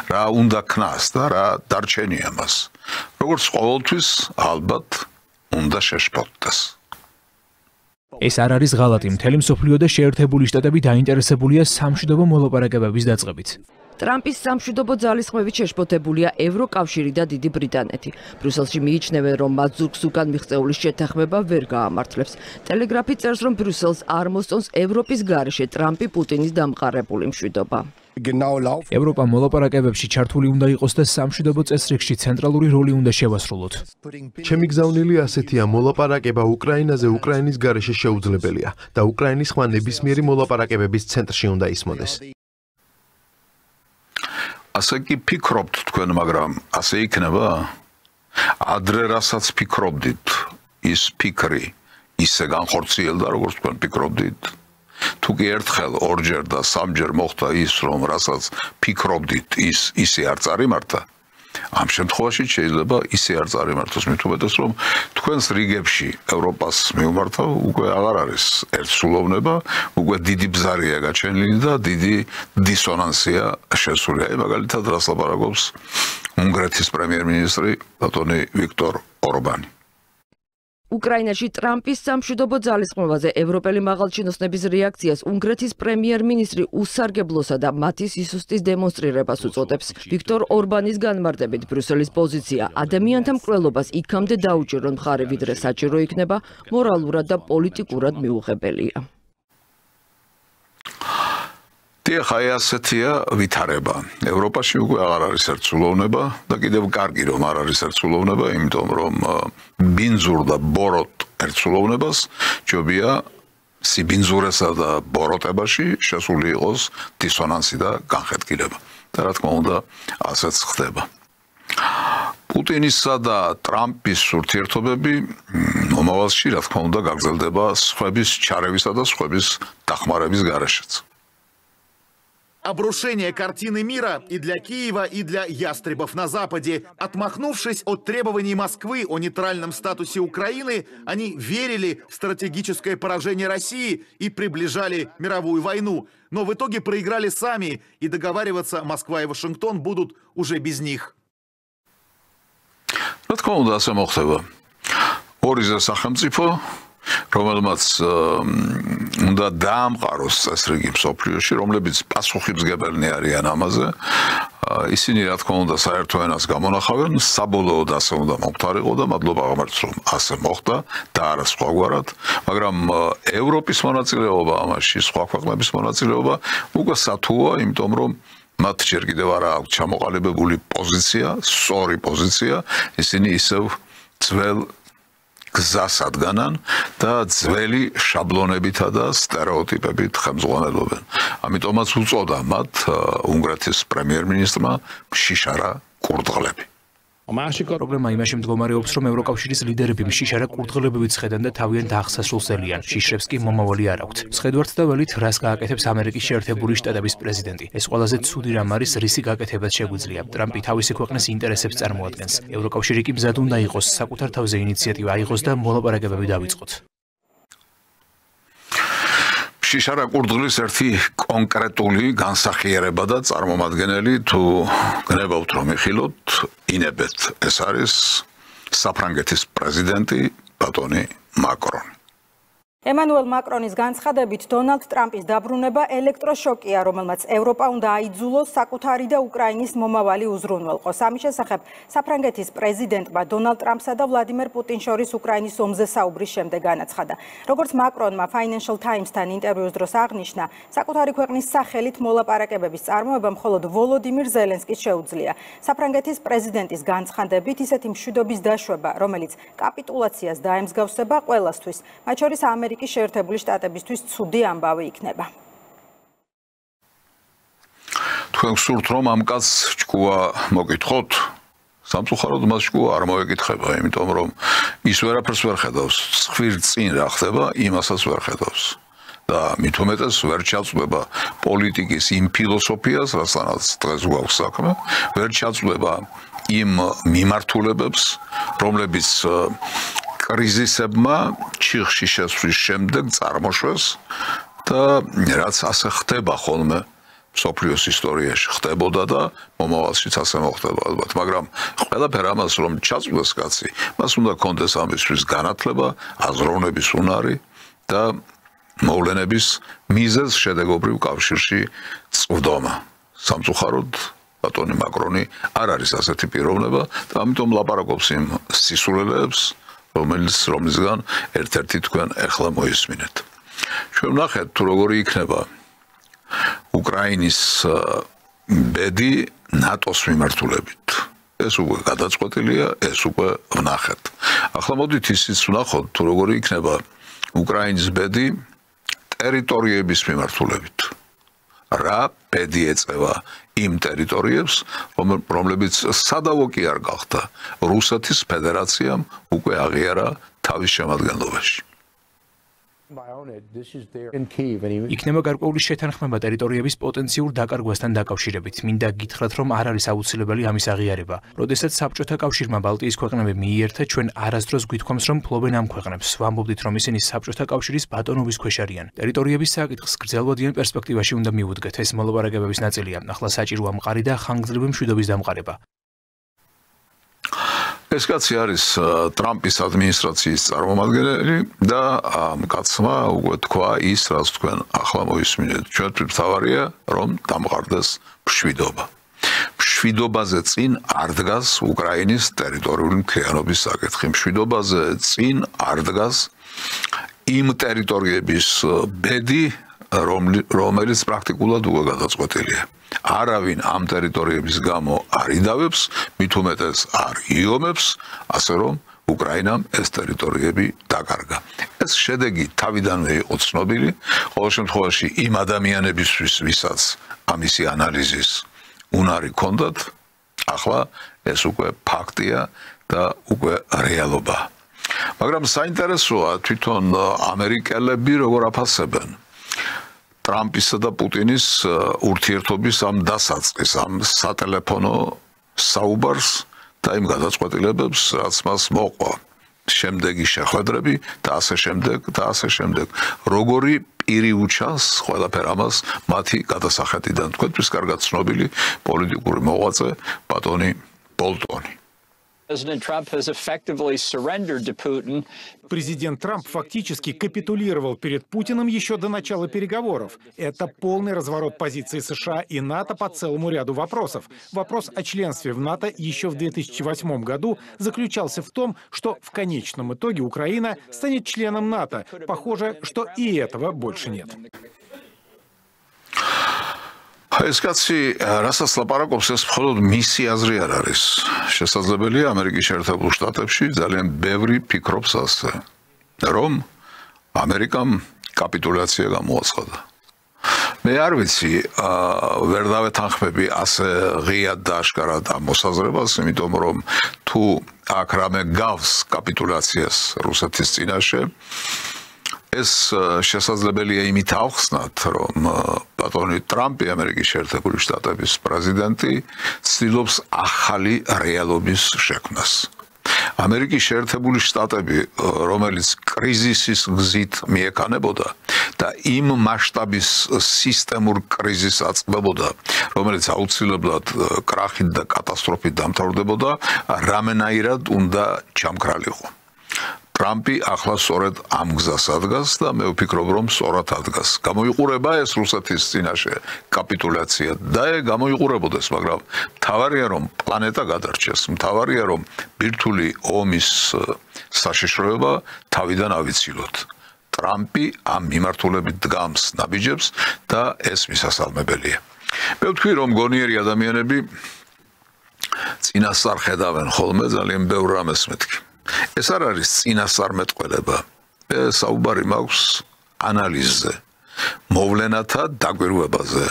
S1: რა უნდა ქნას და რა დარჩენია მას? როგორც ყოველთვის ალბათ უნდა შეშფოთდეს.
S14: ეს არ არის ღალატი, მთელი მსოფლიო და შეერთებული შტატები დაინტერესებულია სამშვიდობო მოლაპარაკებების დაწყებით.
S15: ტრამპის სამშვიდობო ძალისხმევით შეშფოთებულია ევროკავშირი და დიდი ბრიტანეთი. ბრიუსელში მიიჩნევენ, რომ მათ ზურგს უკან მიღწეული შეთანხმება ვერ გაამართლებს. ტელეგრაფი წერს, რომ ბრიუსელს არ მოსწონს ევროპის გარეშე ტრამპი პუტინის დამყარებული მშვიდობა.
S14: ევროპა მოლაპარაკებებში ჩართული უნდა იყოს და სამშვიდობო წესრიგში ცენტრალური როლი უნდა შევასრულოთ.
S13: ჩემი გზავნილი ასეთია, მოლაპარაკება უკრაინაზე უკრაინის გარეშე შეუძლებელია და უკრაინის ხმა ნებისმიერი მოლაპარაკებების ცენტრში უნდა ისმოდეს.
S1: ასე კი ფიქრობთ თქვენ, მაგრამ ასე იქნება? ადრე რასაც ფიქრობდით, ის ფიქრი ისე განხორციელდა, როგორც თქვენ ფიქრობდით? თუ კი ერთხელ, ორჯერ და სამჯერ მოხდა ის, რომ რასაც ფიქრობდით, ის ისე არ წარიმართა, ამ შემთხვევაში შეიძლება ისე არ წარიმართოს, მით უმეტეს, რომ თქვენს რიგებში ევროპას მიუმართავ უკვე აღარ არის ერთსულოვნება, უკვე დიდი ბზარია გაჩენილი და დიდი დისონანსია შესული. მაგალითად, რას ლაპარაკობს უნგრეთის პრემიერ-მინისტრი ბატონი ვიქტორ ორბანი.
S15: უკრაინაში ტრამპის სამშვიდობო ძალისხმევაზე ევროპელი მაღალჩინოსნების რეაქციას უნგრეთის პრემიერ-მინისტრი უსარგებლოსა და მათი სისუსტის დემონსტრირებას უწოდებს. ვიქტორ ორბანის განმარტებით, ბრიუსელის პოზიცია ადამიანთა მკვლელობას იქამდე დაუჭირონ მხარე, ვიდრე საჭირო იქნება, მორალურად და პოლიტიკურად მიუღებელია.
S1: ხაი ასეთია ვითარება. ევროპაში უკვე აღარ არის ერთსულოვნება და კიდევ კარგი რომ არ არის ერთსულოვნება, იმიტომ რომ ბინძურ და ბოროტ ერთსულოვნებას ჯობია სიბინძურესა და ბოროტებაში შესული იყოს დისონანსი და განხეთქილება. და რა თქმა უნდა, ასეც ხდება. პუტინისა და ტრამპის ურთიერთობები მომავალში, რა თქმა უნდა, გაგრძელდება სხვების ჩარევისა და სხვების დახმარების გარეშეც.
S16: Обрушение картины мира и для Киева, и для ястребов на Западе. Отмахнувшись от требований Москвы о нейтральном статусе Украины, они верили в стратегическое поражение России и приближали мировую войну. Но в итоге проиграли сами, и договариваться Москва и Вашингтон будут уже без них.
S1: რომელმაც უნდა დაამყაროს წესრიგი მსოფლიოში, რომლებიც პასუხისმგებელნი არიან ამაზე, ისინი რა თქმა უნდა საერთო ენას გამონახავენ, საბოლოოდ ასე უნდა მომხდარიყო და მადლობა ღმერთს, რომ ასე მოხდა და არა სხვაგვარად, მაგრამ ევროპის მონაწილეობა ამაში, სხვა ქვეყნების მონაწილეობა უკვე სათუა, იმიტომ რომ მათ ჯერ კიდევ არა აქვს ჩამოყალიბებული პოზიცია, სწორი პოზიცია, ისინი ისევ ძველ გზას ადგანან და ძველი შაბლონებითა და სტერეოტიპებით ხელმძღვანელობენ. ამიტომაც უწოდა მათ უნგრეთის პრემიერ-მინისტრმა შიშარა კურდღლები.
S14: პრობლემა იმაში მდგომარეობს, რომ ევროკავშირის ლიდერები შიშარა კურდღლებებით ხედან და თავიანთ აღსასრულს ელიან. შიშრებს კი მომავალი არ აქვთ. სხედვართ და ველით რას გააკეთებს ამერიკის შეერთებული შტატების პრეზიდენტი. ეს ყველაზე ცუდი რამ არის, რისი გაკეთებაც შეგვიძლია. ტრამპი თავისი ქვეყნის ინტერესებს წარმოადგენს. ევროკავშირი კი მზად უნდა იყოს საკუთარ თავზე ინიციატივა აიღოს და მოლაპარაკებები დავიწყოთ. შიშარა კურდღლის ერთი კონკრეტული განსახიერება და წარმომადგენელი თუ გნებავთ რომ იხილოთ, ინებეთ, ეს არის საფრანგეთის პრეზიდენტი ბატონი მაკრონი.
S17: ემანუელ მაკრონის განცხადებით, დონალდ ტრამპის დაბრუნება ელექტროშოკია, რომელმაც ევროპა უნდა აიძულოს საკუთარი და უკრაინის მომავალი უზრუნველყოს. ამის შესახებ საფრანგეთის პრეზიდენტმა დონალდ ტრამპსა და ვლადიმერ პუტინს შორის უკრაინის ომზე საუბრის შემდეგ განაცხადა. როგორც მაკრონმა Financial Times-თან ინტერვიუს დროს აღნიშნა, საკუთარი ქვეყნის სახელით მოლაპარაკებების წარმოება მხოლოდ ვოლოდიმირ ზელენსკის შეუძლია. საფრანგეთის პრეზიდენტის განცხადებით, ისეთი მშვიდობის დაშვება, რომელიც კაპიტულაციას დაემსგავსება ყველასთვის, მათ შორის ამერიკის შეერთებული შტატებისთვის ცუდი ამბავი იქნება.
S1: თქვენ გსურთ რომ ამ კაცს ჭკუა მოკითხოთ? სამწუხაროდ მას ჭკუა არ მოეკითხება, იმიტომ რომ ის ვერაფერს ვერ ხედავს. ცხვირ წინ რა ხდება, იმასაც ვერ ხედავს. და მით უმეტეს ვერ ჩაწვდება პოლიტიკის იმ ფილოსოფიას, რასაც დღეს გვაქვს საქმე, ვერ ჩაწვდება იმ მიმართულებებს, რომლებიც კრიზისებმა ჩიხში შესვლის შემდეგ წარმოშვეს და რაც ასე ხდება ხოლმე სოფლიოს ისტორიაში ხდებოდა და მომავალშიც ასე მოხდება ალბათ, მაგრამ ყველაფერ ამას რომ ჩაწვდეს კაცი, მას უნდა კონდეს ამისთვის განათლება, აზროვნების უნარი და მოვლენების მიზეზ შედეგობრივ კავშირში წვდომა. სამწუხაროდ ბატონი მაკრონი არ არის ასეთი პიროვნება და ამიტომ ლაპარაკობს იმ სისულელეებს, რომლისგან ერთ-ერთი თქვენ ახლა მოისმინეთ. ჩვენ ვნახეთ თუ როგორი იქნება უკრაინის ბედი ნატოს მიმართულებით. ეს უკვე გადაწყვეტილია, ეს უკვე ვნახეთ. ახლა მოდით ისიც ვნახოთ თუ როგორი იქნება უკრაინის ბედი ტერიტორიების მიმართულებით. რა ბედი ეწევა იმ ტერიტორიებს, რომლებიც სადავო კი არ გახდა რუსეთის ფედერაციამ უკვე აღიარა თავის შემადგენლობაში.
S14: იქნება გარკვეული შეთანხმება ტერიტორიების პოტენციურ დაკარგვასთან დაკავშირებით. მინდა გითხრათ, რომ არ არის აუცილებელი ამის აღიარება. როდესაც საბჭოთა კავშირმა ბალტიის ქვეყნები მიიერთა, ჩვენ არასდროს გვითქვამს, რომ ფლობენ ამ ქვეყნებს. ვამბობდით, რომ ისინი საბჭოთა კავშირის ბატონობის ქვეშ არიან. ტერიტორიების საკითხს გრძელვადიან პერსპექტივაში უნდა მივუდგეთ. ეს მოლაპარაკებების ნაწილია. ახლა საჭიროა მყარი და ხანგრძლივი მშვიდობის დამყარება.
S1: ეს კაცი არის ტრამპის ადმინისტრაციის წარმომადგენელი და ამ კაცმა უკვე თქვა ის, რაც თქვენ ახლა მოისმინეთ. ჩვენთვის მთავარია, რომ დამყარდეს მშვიდობა. მშვიდობაზე წინ არ დგას უკრაინის ტერიტორიული მთლიანობის საკითხი. მშვიდობაზე წინ არ დგას იმ ტერიტორიების ბედი, რომელიც პრაქტიკულად უკვე გადაწყვეტილია. არავინ ამ ტერიტორიების გამო არ იდავებს, მით უმეტეს არ იომებს, ასე რომ უკრაინამ ეს ტერიტორიები დაკარგა. ეს შედეგი თავიდანვე იყო ცნობილი, ყოველ შემთხვევაში იმ ადამიანებისთვის, ვისაც ამისი ანალიზის უნარი ჰქონდათ, ახლა ეს უკვე ფაქტია და უკვე რეალობა. მაგრამ საინტერესოა თვითონ ამერიკელები როგორ აფასებენ ტრამპისა და პუტინის ურთიერთობის ამ დასაწყის, ამ სატელეფონო საუბარს და იმ გადაწყვეტილებებს, რაც მას მოყვა. შემდეგი შეხვედრები და ასე შემდეგ და ასე შემდეგ. როგორი პირი უჩანს ყველაფერ ამას მათი გადასახედიდან. თქვენთვის კარგად ცნობილი პოლიტიკური მოღვაწე ბატონი ბოლტონი.
S18: Президент Трамп фактически капитулировал перед Путиным еще до начала переговоров. Это полный разворот позиции США и НАТО по целому ряду вопросов. Вопрос о членстве в НАТО еще в 2008 году заключался в том, что в конечном итоге Украина станет членом НАТО. Похоже, что и этого больше нет.
S1: ეს კაცი რასაც ლაპარაკობს, ეს მხოლოდ მისი აზრი არ არის. შესაძლებელია ამერიკის შეერთებულ შტატებში ძალიან ბევრი ფიქრობს ასე, რომ ამერიკამ კაპიტულაცია გამოაცხადა. მე არ ვიცი, ვერ დავეთანხმები ასე ღიად და აშკარად ამ მოსაზრებას, იმიტომ რომ თუ აქ რამე გავს კაპიტულაციას რუსეთის წინაშე, ეს შესაძლებელია იმით ავხსნათ, რომ ბატონი ტრამპი, ამერიკის შეერთებული შტატების პრეზიდენტი, ცდილობს ახალი რეალობის შექმნას. ამერიკის შეერთებული შტატები, რომელიც კრიზისის გზით მიექანებოდა და იმ მასშტაბის სისტემურ კრიზისს აწყდებოდა, რომელიც აუცილებლად კრახით და კატასტროფით დამთავრდებოდა, რამენაირად უნდა ჩამქრალიყო. ტრამპი ახლა სწორედ ამ გზას ადგას და მე ვფიქრობ, რომ სწორად ადგას. გამოიყურება ეს რუსეთის წინაშე კაპიტულაცია და გამოიყურებოდეს, მაგრამ მთავარია, რომ პლანეტა გადარჩეს. მთავარია, რომ ბირთვული ომის საშიშროება თავიდან ავიცილოთ. ტრამპი ამ მიმართულებით დგამს ნაბიჯებს და ეს მისასალმებელია. მე ვთქვი, რომ გონიერი ადამიანები წინასწარ ხედავენ ხოლმე ძალიან ბევრ რამეს მეთქი. ეს არ არის წინასწარმეტყველება. საუბარი მაქვს ანალიზზე, მოვლენათა დაკვირვებაზე,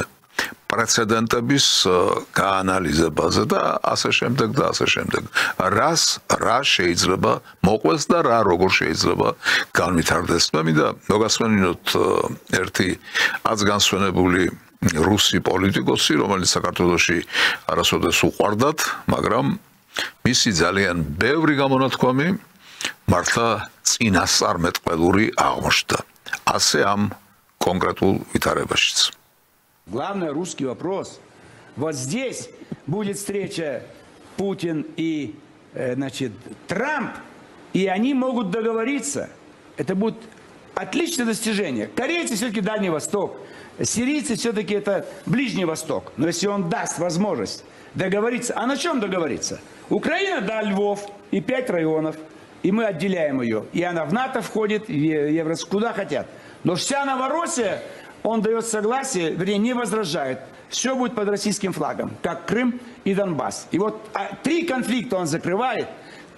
S1: პრეცედენტების გაანალიზებაზე და ასე შემდეგ და ასე შემდეგ. რა შეიძლება მოყვეს და რა როგორ შეიძლება განვითარდეს. მე მინდა მოგასმენინოთ ერთი აწგანსვენებული რუსი პოლიტიკოსი, რომელიც საქართველოში არასოდეს უყვარდათ, მაგრამ მისი ძალიან ბევრი გამონათქვამი მართლა წინასწარმეტყველური აღმოჩნდა. Ასე ამ კონკრეტულ ვითარებაშიც.
S19: Главный русский вопрос. Вот здесь будет встреча Путин и Трамп, и они могут договориться. Это будет отличное достижение. Корейцы все-таки Дальний Восток, сирийцы все-таки это Ближний Восток. Но если он даст возможность договориться, а на чем договориться? Украина, да, Львов и 5 районов, и мы отделяем ее. И она в НАТО входит, в Евросоюз, куда хотят. Но вся Новороссия, он дает согласие, вернее, не возражает. Все будет под российским флагом, как Крым и Донбасс. И вот 3 конфликта он закрывает,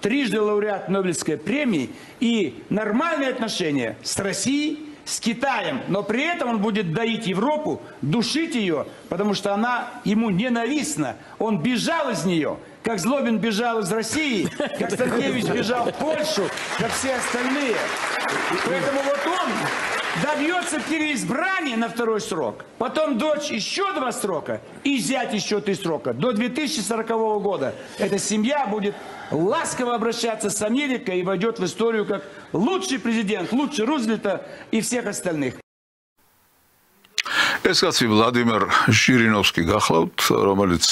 S19: трижды лауреат Нобелевской премии и нормальные отношения с Россией, с Китаем. Но при этом он будет доить Европу, душить ее, потому что она ему ненавистна. Он бежал из нее, как Злобин бежал из России, как Станкевич бежал в Польшу, как все остальные. Поэтому вот он добьется переизбрания на 2-й срок, потом дочь еще 2 срока и зять еще 3 срока. До 2040 года эта семья будет ласково обращаться с Америкой и войдет в историю как лучший президент, лучше Рузвельта и всех остальных.
S1: ეს კაცი ვლადიმერ ჟირინოვსკი გახლავთ, რომელიც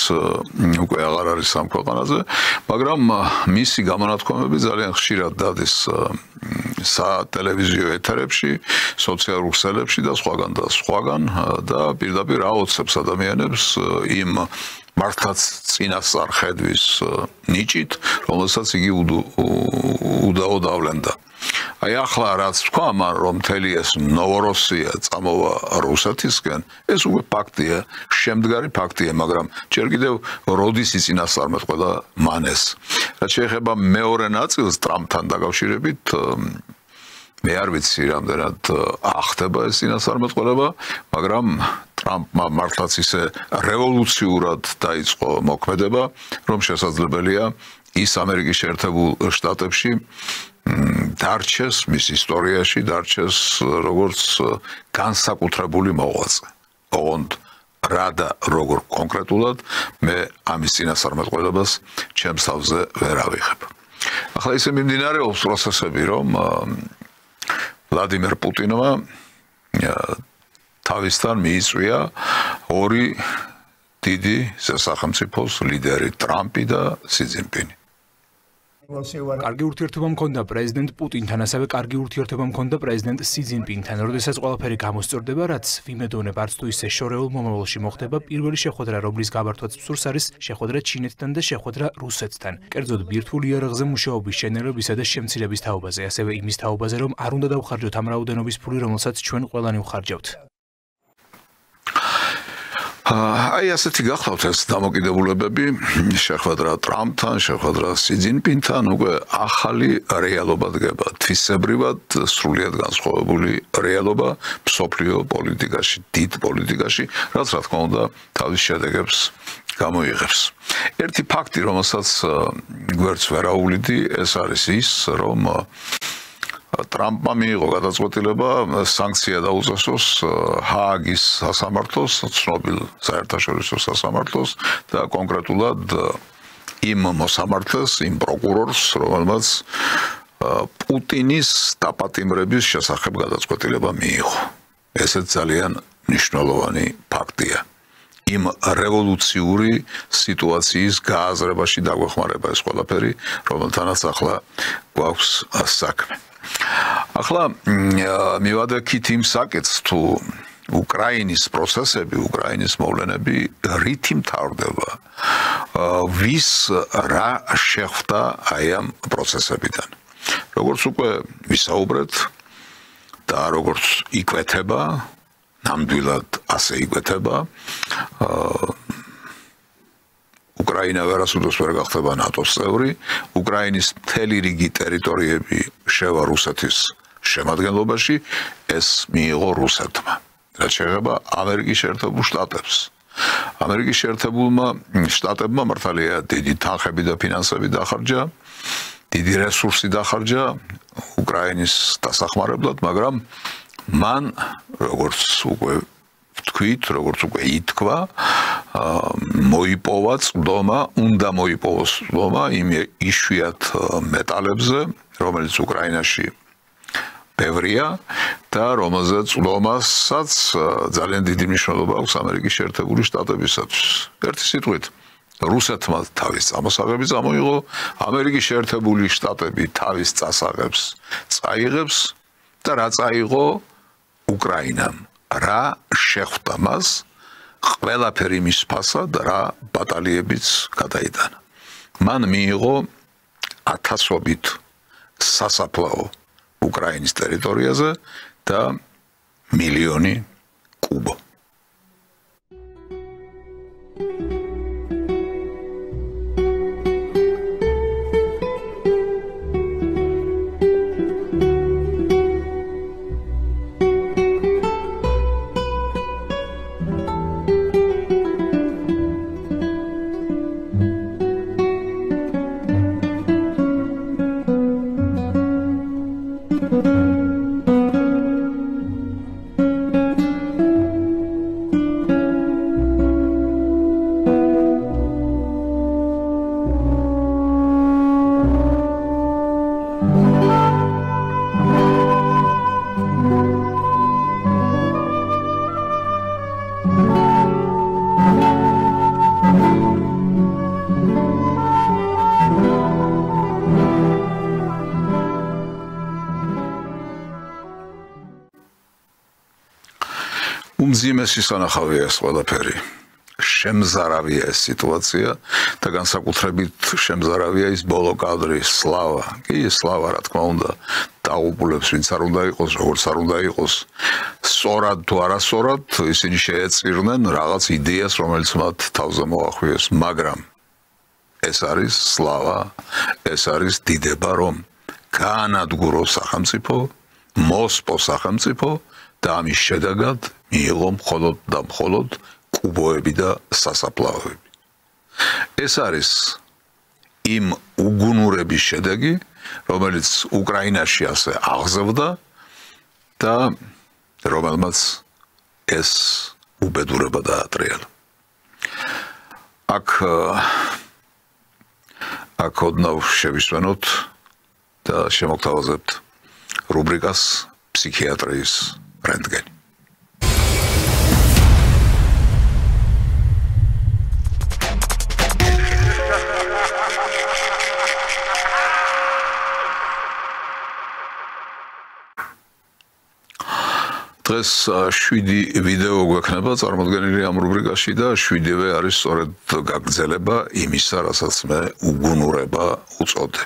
S1: უკვე აღარ არის ამ ქვეყანაზე, მაგრამ მისი გამონათქვამები ძალიან ხშირად დადის სატელევიზიო ეთერებში, სოციალურ ქსელებში და სხვაგან და პირდაპირ აოცებს ადამიანებს იმ მართლაც წინასწარ ხედვის ნიჭით, რომელსაც იგი უდაოდ ავლენდა. Აი ახლა რაც თქვა მან რომ მთელი ეს ნოვოროსია წამოვა რუსეთისკენ, ეს უკვე ფაქტია, შემდგარი ფაქტია, მაგრამ ჯერ კიდევ როდის იწინასწარმეტყველა მან ეს. რაც შეეხება მეორე ნაწილს ტრამპთან დაკავშირებით, მე არ ვიცი რამდენად ახდება ეს წინასწარმეტყველება, მაგრამ ტრამპმა მართლაც ისე რევოლუციურად დაიწყო მოქმედება, რომ შესაძლებელია ის ამერიკის შეერთებულ შტატებში დარჩეს მის ისტორიაში დარჩეს როგორც განსაკუთრებული მოღვაწე. ოღონდ რა და როგორ კონკრეტულად მე ამის წინასწარმეტყველებას ჩემს თავზე ვერ ავიღებ. ახლა ისე მიმდინარეობს პროცესები, რომ ვლადიმერ პუტინმა თავისთან მიიწვია 2 დიდი სახელმწიფოს ლიდერი ტრამპი და სი ძინპინი.
S14: კარგი ურთიერთობა მქონდა პრეზიდენტ პუტინთან, ასევე კარგი ურთიერთობა მქონდა პრეზიდენტ სი ძინპინთან, როდესაც ყველაფერი გამოსწორდება, რაც ვიმედოვნებ არც თუ ისე შორეულ მომავალში მოხდება, პირველი შეხვედრა, რომლის გამართვაც მსურს არის შეხვედრა ჩინეთთან და შეხვედრა რუსეთთან. კერძოდ ბირთვული იარაღზე მუშაობის შენელებისა და შემცირების თაობაზე, ასევე იმის თაობაზე, რომ არ უნდა დავხარჯოთ ამ რაოდენობის ფული, რომელსაც ჩვენ ყველანი ვხარჯავთ.
S1: აი ასეთი გახლავთ ეს დამოკიდებულებები შეხვედრა ტრამპთან, შეხვედრა სი ძინპინთან, უკვე ახალი რეალობა დგება, თვისებრივად სრულიად განსხვავებული რეალობა მსოფლიო პოლიტიკაში, დიდ პოლიტიკაში, რაც რა თქმა უნდა თავის შედეგებს გამოიღებს. ერთი ფაქტი, რომელსაც გვერდს ვერ აუვლიდი, ეს არის ის, რომ ტრამპმა მიიღო გადაწყვეტილება სანქცია დაუწესოს ჰააგის სასამართლოს, ცნობილ საერთაშორისო სასამართლოს და კონკრეტულად იმ მოსამართლეს, იმ პროკურორს, რომელმაც პუტინის დაპატიმრების შესახებ გადაწყვეტილება მიიღო. ესეც ძალიან მნიშვნელოვანი ფაქტია. იმ რევოლუციური სიტუაციის გააზრებაში დაგვეხმარება ეს ყველაფერი, რომელთანაც ახლა გვაქვს საქმე. ახლა მივადექით იმ საკითხს თუ უკრაინის პროცესები, უკრაინის მოვლენები რითი მთავრდება, ვის რა შეხვდა აი ამ პროცესებიდან. როგორც უკვე ვისაუბრეთ და როგორც იკვეთება, ნამდვილად ასე იკვეთება, უკრაინა ვერასოდეს ვერ გახდება ნატოს წევრი, უკრაინის მთელი რიგი ტერიტორიები შევა რუსეთის შემადგენლობაში, ეს მიიღო რუსეთმა. რაც შეეხება ამერიკის შეერთებულ შტატებს. ამერიკის შეერთებულმა შტატებმა მართალია დიდი თანხები და ფინანსები დახარჯა, დიდი რესურსი დახარჯა უკრაინის დასახმარებლად, მაგრამ მან როგორც უკვე თქვით, როგორც უკვე ითქვა, მოიპოვა წვდომა, უნდა მოიპოვოს წვდომა იმ იშვიათ მეტალებზე, რომელიც უკრაინაში ბევრია და რომელზეც ლომასაც ძალიან დიდი მნიშვნელობა აქვს ამერიკის შეერთებული შტატებისათვის. ერთი სიტყვით, რუსეთმა თავის წამოსაღები წამოიღო, ამერიკის შეერთებული შტატები თავის წასაღებს წაიღებს და რა წაიღო უკრაინამ. რა შეხვდა მას, ყველაფერი მის ფასად, რა ბატალიებიც გადაიტანა. მან მიიღო ათასობით სასაფლაო უკრაინის ტერიტორიაზე და მილიონი კუბო. უმძიმესი სანახავია ეს ყველაფერი. შემზარავია ეს სიტუაცია და განსაკუთრებით შემზარავია ის ბოლო კადრი სლავა. კი, სლავა რა თქმა უნდა დაუბრუნებს ვინც არ უნდა იყოს, როგორც არ უნდა იყოს. სწორად თუ არასწორად ისინი შეეწირნენ რაღაც იდეას, რომელიც მათ თავზე მოახვიეს, მაგრამ ეს არის სლავა, ეს არის დიდება, რომ გაანადგუროს სახელმწიფო, მოსპოს სახელმწიფო და ამის შედეგად მიიღო მხოლოდ და მხოლოდ კუბოები და სასაფლაოები. ეს არის იმ უგუნურების შედეგი, რომელიც უკრაინაში ასე აღზევდა და რომელმაც ეს უბედურება დაატრიალა. აქ ოდნავ შევისვენოთ და შემოგთავაზებთ რუბრიკას ფსიქიატრიის რენტგენი. დღეს 7 ვიდეო გვექნება წარმოდგენილი ამ რუბრიკაში და 7-ვე არის სწორედ გაგრძელება იმისა, რასაც მე უგუნურება უწოდე.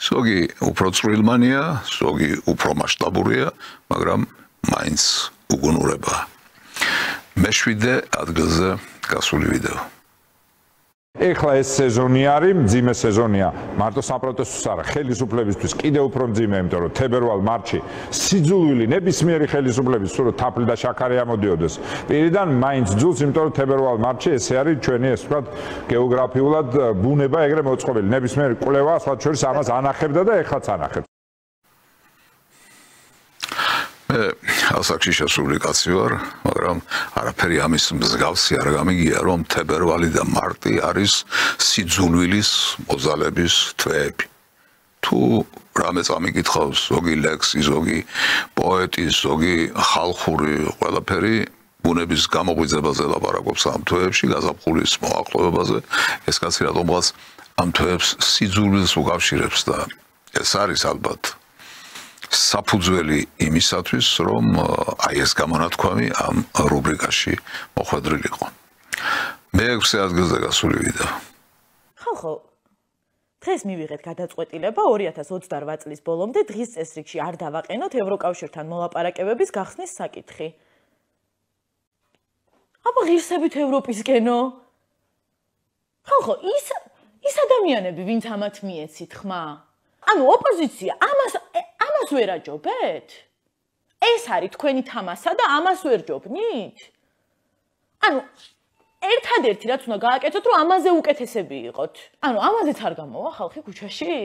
S1: ზოგი უფრო წვრილმანია, ზოგი უფრო მასშტაბურია, მაგრამ მაინც უგუნურება. მე-7 ადგილზე გასული ვიდეო.
S20: ეხლა ეს სეზონი არის, მძიმე სეზონია. მარტო საპროტესტოს არა, ხელისუფლებისთვის კიდევ უფრო მძიმე, იმიტომ რომ თებერვალ-მარტში სიძულვილი ნებისმიერი ხელისუფლების სულ თაფლი და შაქარი ამოდიოდეს. პირიდან მაინც ძულს, იმიტომ რომ თებერვალ-მარტში ესე არის ჩვენი, ესე ვთქვათ, გეოგრაფიულად ბუნება ეგრე მოწყობილი. ნებისმიერი კვლევა სხვა შორის ამას ანახებდა და ეხლაც ანახებს. ასაკში შესული კაცი ვარ, მაგრამ არაფერი ამის მსგავსი არ გამიგია, რომ თებერვალი და მარტი არის სიძულვილის მოძალების თვეები. თუ რამე წამიკითხავს ზოგი ლექსი, ზოგი პოეტი, ზოგი ხალხური ყველაფერი ბუნების გამოღვიძებაზე ლაპარაკობს ამ თვეებში, გაზაფხულის მოახლოებაზე, ეს კაცი რატომღაც ამ თვეებს სიძულვილს უკავშირებს და ეს არის ალბათ საფუძველი იმისათვის, რომ აი ეს გამონათქვამი ამ რუბრიკაში მოხვედრილიყო. მე-6 ადგილზე გასული ვიდეო.
S21: ხო, დღეს მივიღეთ გადაწყვეტილება 2028 წლის ბოლომდე დღის წესრიგში არ დავაყენოთ ევროკავშირთან მოლაპარაკებების გახსნის საკითხი. აბა ღირსებით ევროპისკენო? ხო, ის ადამიანები, ვინც ამათ მიეცით ხმა? ანუ ოპოზიცია ამას ვერ აჯობეთ? ეს არის თქვენი თამასა და ამას ვერ ჯობნით? ანუ ერთადერთი რაც უნდა გააკეთოთ, რომ ამაზე უკეთესები იყოთ. ანუ ამაზეც არ გამოვა ხალხი ქუჩაში?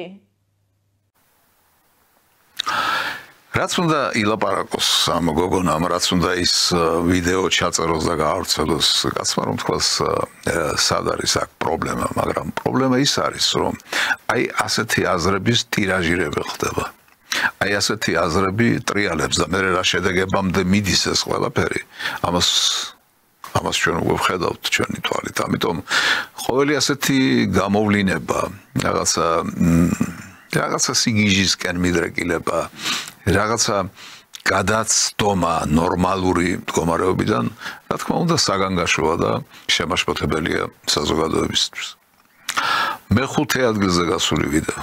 S1: რაც უნდა ილაპარაკოს ამ გოგონამ, რაც უნდა ის ვიდეო ჩაწეროს და გაავრცელოს, კაცმა რომ თქვას სად არის აქ პრობლემა, მაგრამ პრობლემა ის არის, რომ აი ასეთი აზრების ტირაჟირება ხდება. აი ასეთი აზრები ტრიალებს და მე რა შედეგებამდე მიდის ეს ყველაფერი. ამას ჩვენ უკვე ვხედავთ ჩვენი თვალით. ამიტომ ყოველი ასეთი გამოვლინება, რაღაცა სიგიჟისკენ მიდრეკილება, რაღაცა გადაცდომა ნორმალური მდგომარეობიდან, რა თქმა უნდა, საგანგაშოა და შემაშფოთებელია საზოგადოებისთვის. მეხუთე ადგილზე გასული ვიდეო.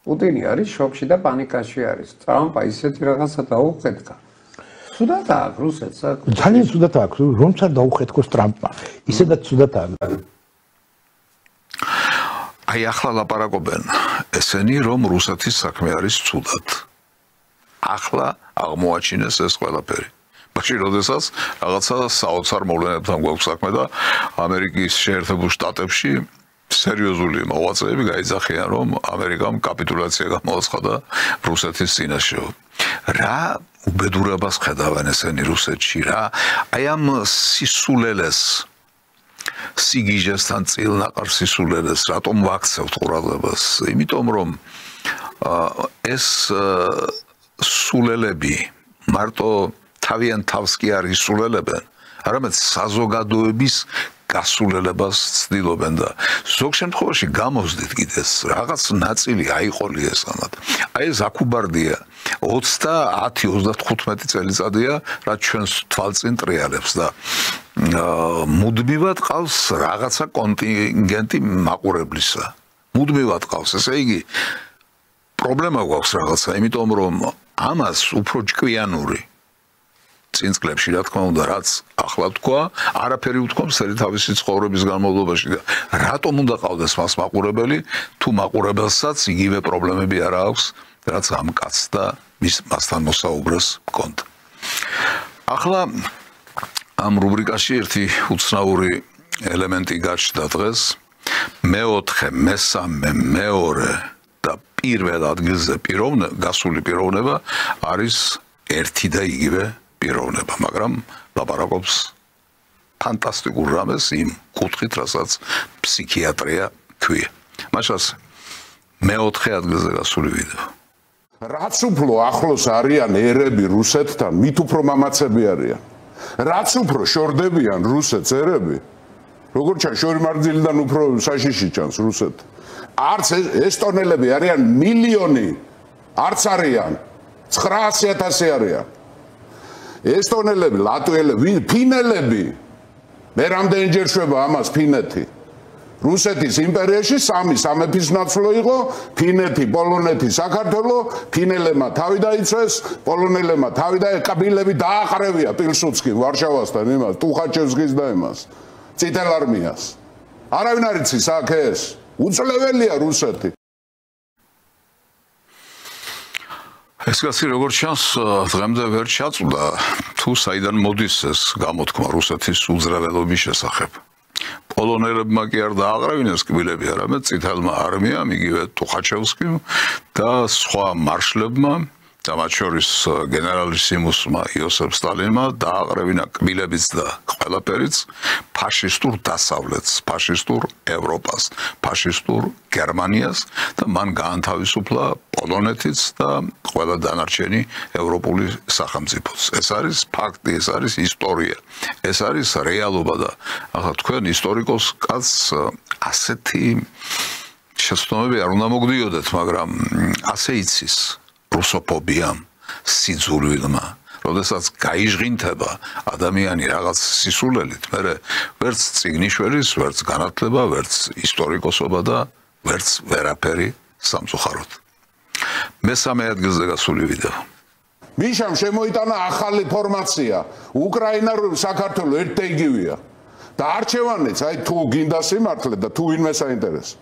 S2: პუტინი არის შოკში და პანიკაში არის. ტრამპა ისეთი რაღაცა დაუხეთქა. სუდათ აქვს რუსეთს.
S6: ძალიან სუდათ აქვს, რომც არ დაუხეთქოს ტრამპმა. ისედაც სუდათ აქვს.
S1: აი ახლა ლაპარაკობენ ესენი რომ რუსეთის საქმე არის ცუდად. ახლა აღმოაჩინეს ეს ყველაფერი. მაშინ როდესაც რაღაცა საოცარ მოვლენებთან გვაქვს საქმე და ამერიკის შეერთებულ შტატებში სერიოზული მოღვაწეები გაიძახიან რომ ამერიკამ კაპიტულაცია გამოაცხადა რუსეთის წინაშე. რა უბედურებას ხედავენ ესენი რუსეთში რა? აი ამ სისულელეს სიგიჟესთან წილნაყარ სისულელეს რატომ ვაქცევთ ყურადღებას? იმიტომ რომ ეს სულელები მარტო თავიანთ თავს კი არ ისულელებენ, არამედ საზოგადოების გასულელებას ცდილობენ და ზოგ შემთხვევაში გამოსდით კიდეს რაღაც ნაწილი აიყოლიეს ამათ. აი ეს აკუბარდია 30-35 წელიწადია რაც ჩვენს თვალწინ ტრიალებს და მუდმივად ყავს რაღაცა კონტინგენტი მაყურებლისა. მუდმივად ყავს, ესე იგი პრობლემა გვაქვს რაღაცა, იმიტომ რომ ამას უფრო ჭკვიანური წინ წლებში რა თქმა უნდა რაც ახლა თქვა, არაფერი უთქვა მსერი თავისი ცხოვრების განმავლობაში და რატომ უნდა ყავდეს მას მაყურებელი, თუ მაყურებელსაც იგივე პრობლემები არ აქვს, რაც ამ კაცს და მასთან მოსაუბრეს მქონდა. ახლა ამ რუბრიკაში ერთი უცნაური ელემენტი გაჩნდა დღეს. მეოთხე, მესამე, მეორე და პირველ ადგილზე გასული პიროვნება არის ერთი და იგივე პიროვნება, მაგრამ ლაპარაკობს ფანტასტიკურ რამეს იმ კუთხით, რასაც ფსიქიატრია ქვია. მაშას მეოთხე ადგილზე გასული ვიდეო.
S22: რაც უფრო ახლოს არიან ერები რუსეთთან, მით უფრო მამაცები არიან. რაც უფრო შორდებიან რუსეთს ერები, როგორც ჩანს, შორი მარძილიდან უფრო საშიში ჩანს რუსეთ. არც ესტონელები არიან მილიონი, არც არიან 900,000 არიან. ესტონელები, ლატვიელები, ფინელები. მე რამდენჯერ შვება ამას ფინეთი. რუსეთის იმპერიაში სამი სამეფის ნაცვლო იყო, ფინეთი, პოლონეთი, საქართველო, ფინელებმა თავი დაიცვეს, პოლონელებმა თავი და კაბილები დააყრევია პილსუდსკი ვარშავასთან იმას, ტუხაჩევსკის და იმას, წითელ არმიას. არავინ არ იცის აქ ეს. უწლებელია რუსეთი. ეს კაცი როგორც ჩანს, დღემდე ვერ ჩაწვდა თუ საიდან მოდის ეს გამოთქმა რუსეთის უძრაველობის შესახებ. პოლონელებმა კი არ დააყრევინეს კბილები, არამედ წითელმა არმიამ, იგივე ტუხაჩევსკიმ და სხვა მარშლებმა და მათ შორის გენერალისიმუსმა იოსებ სტალინმა დააყრევინა კბილებიც და ყველაფერიც ფაშისტურ დასავლეთს, ფაშისტურ ევროპას, ფაშისტურ გერმანიას და მან გაანთავისუფლა პოლონეთიც და ყველა დანარჩენი ევროპული სახელმწიფოც. ეს არის ფაქტი, ეს არის ისტორია, ეს არის რეალობა და ახლა თქვენ ისტორიკოს კაცს ასეთი შეცდომები არ უნდა მოგდიოდეთ, მაგრამ ასე იცის რუსოფობიამ, სიძულვილმა, როდესაც გაიჟღინთება ადამიანი რაღაც სისულელით, მერე ვერც წიგნიშვილის, ვერც განათლება, ვერც ისტორიკოსობა და ვერც ვერაფერი სამწუხაროდ. მესამე ადგილზე გასული ვიდეო. მიშამ შემოიტანა ახალი ფორმაცია. უკრაინა საქართველო ერთ და იგივეა. და არჩევანიც, აი თუ გინდა სიმართლე და თუ ვინმე საინტერესო.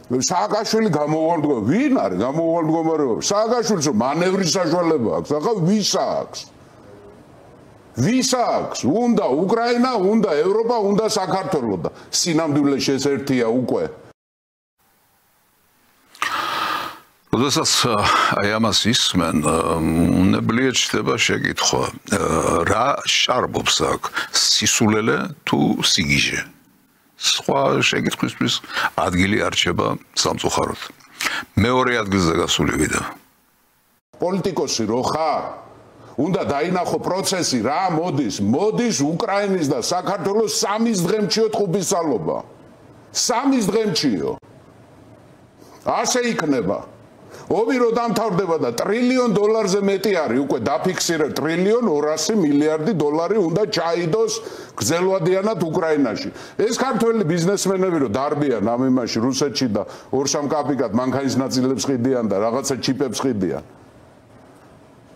S22: სააკაშვილი გამოვარდგომა, ვინ არის გამოვარდგომარეობა? სააკაშვილს მანევრის საშუალება აქვს, ახლა ვის აქვს? ვის აქვს? უნდა უკრაინა, უნდა ევროპა, უნდა საქართველო და სინამდვილეში ეს ერთია უკვე. როდესაც აი ამას ისმენ, უნებლიეთ ჩდება შეკითხვა, რა შარბობს აქ, სისულელე თუ სიგიჟე? სხვა შეკითხვისთვის ადგილი არ რჩება სამწუხაროდ. მეორე ადგილზე გასული ვიდეო.
S3: პოლიტიკოსი რო ხარ? უნდა დაინახო პროცესი რა მოდის უკრაინის და საქართველოს 3 დღემჩიო ტყუპისცალობა. 3 დღემჩიო. ასე იქნება. ომი რო დამთავრდება და $1 ტრილიონ მეტი არის უკვე დაფიქსირებ $1.2 ტრილიონ უნდა ჩაიდოს გრძელვადიანად უკრაინაში. ეს ქართველი ბიზნესმენები რო დარბიან ამ იმაში რუსეთში და 2-3 კაპიკად მანქანის ნაწილებს ყიდიან და რაღაცა ჩიპებს ყიდიან.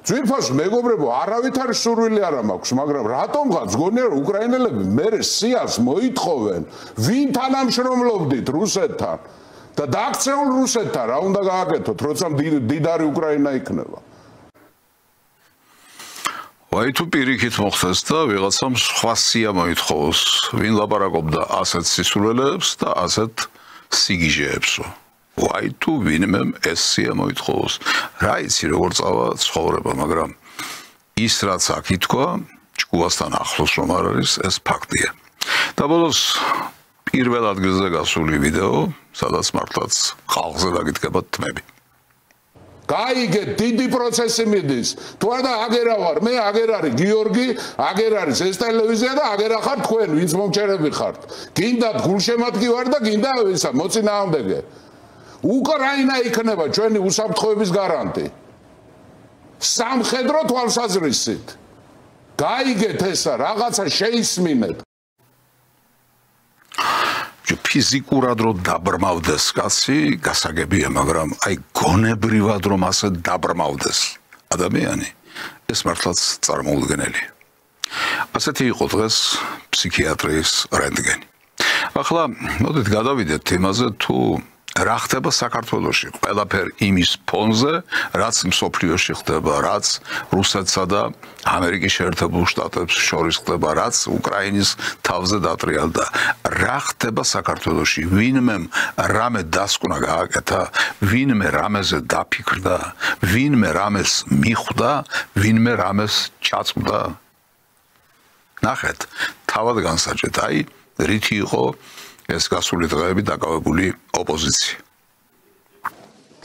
S3: ძვირფას მეგობრებო, არავით არის სურვილი არ მაქვს, მაგრამ რატომღაც გონია რომ უკრაინელები მერე სიას მოითხოვენ, ვინ თანამშრომლობდით რუსეთთან? და დააქცეულ რუსეთთან რა უნდა გააკეთოთ, როცა დიდარი უკრაინა იქნება.
S1: ვაი თუ პირიქით მოხდეს და ვიღაცამ სხვა სია მოითხოვოს, ვინ ლაპარაკობდა ასეთ სისულელეებს და ასეთ სიგიჟეებსო. ვაი თუ ვინმემ ეს სია მოითხოვოს. რა იცი როგორ წავა ცხოვრება, მაგრამ ის რაც აქ ითქვა, ჭკუასთან ახლოს რომ არ არის, ეს ფაქტია. და ბოლოს პირველ ადგილზე გასული ვიდეო, სადაც მართლაც ხალხზე დაგიდგება თმები.
S3: გაიგეთ, დიდი პროცესი მიდის. თუ არა აგერა ვარ, მე აგერ არის გიორგი, აგერ არის ეს ტელევიზია და აგერა ხარ თქვენ, ვინც მომჩერები ხართ. გინდათ გულშემატკი ვარ და გინდა ისა მოწინააღმდეგე. უკრაინა იქნება ჩვენი უსაფრთხოების გარანტი. სამხედრო თვალსაზრისით. გაიგეთ ესა, რაღაცა შეისმინეთ.
S1: ფიზიკურად რომ დაბრმავდეს კაცი, გასაგებია, მაგრამ აი გონებრივად რომ ასე დაბრმავდეს ადამიანი, ეს მართლაც წარმოუდგენელია. ასეთი იყო დღეს ფსიქიატრიის რენტგენი. ახლა მოდით გადავიდეთ იმაზე, თუ რა ხდება საქართველოში, ყველაფერი იმის ფონზე, რაც მსოფლიოში ხდება, რაც რუსეთსა და ამერიკის შეერთებულ შტატებს შორის ხდება, რაც უკრაინის თავზე დატრიალდა. რა ხდება საქართველოში? ვინმემ რამე დასკვნა გააკეთა, ვინმე რამეზე დაფიქრდა, ვინმე რამეს მიხვდა, ვინმე რამეს ჩაწვდა. ნახეთ, თავად განსაჭეთ, აი, რითი იყო ეს გასული დღეები დაკავებული ოპოზიცია.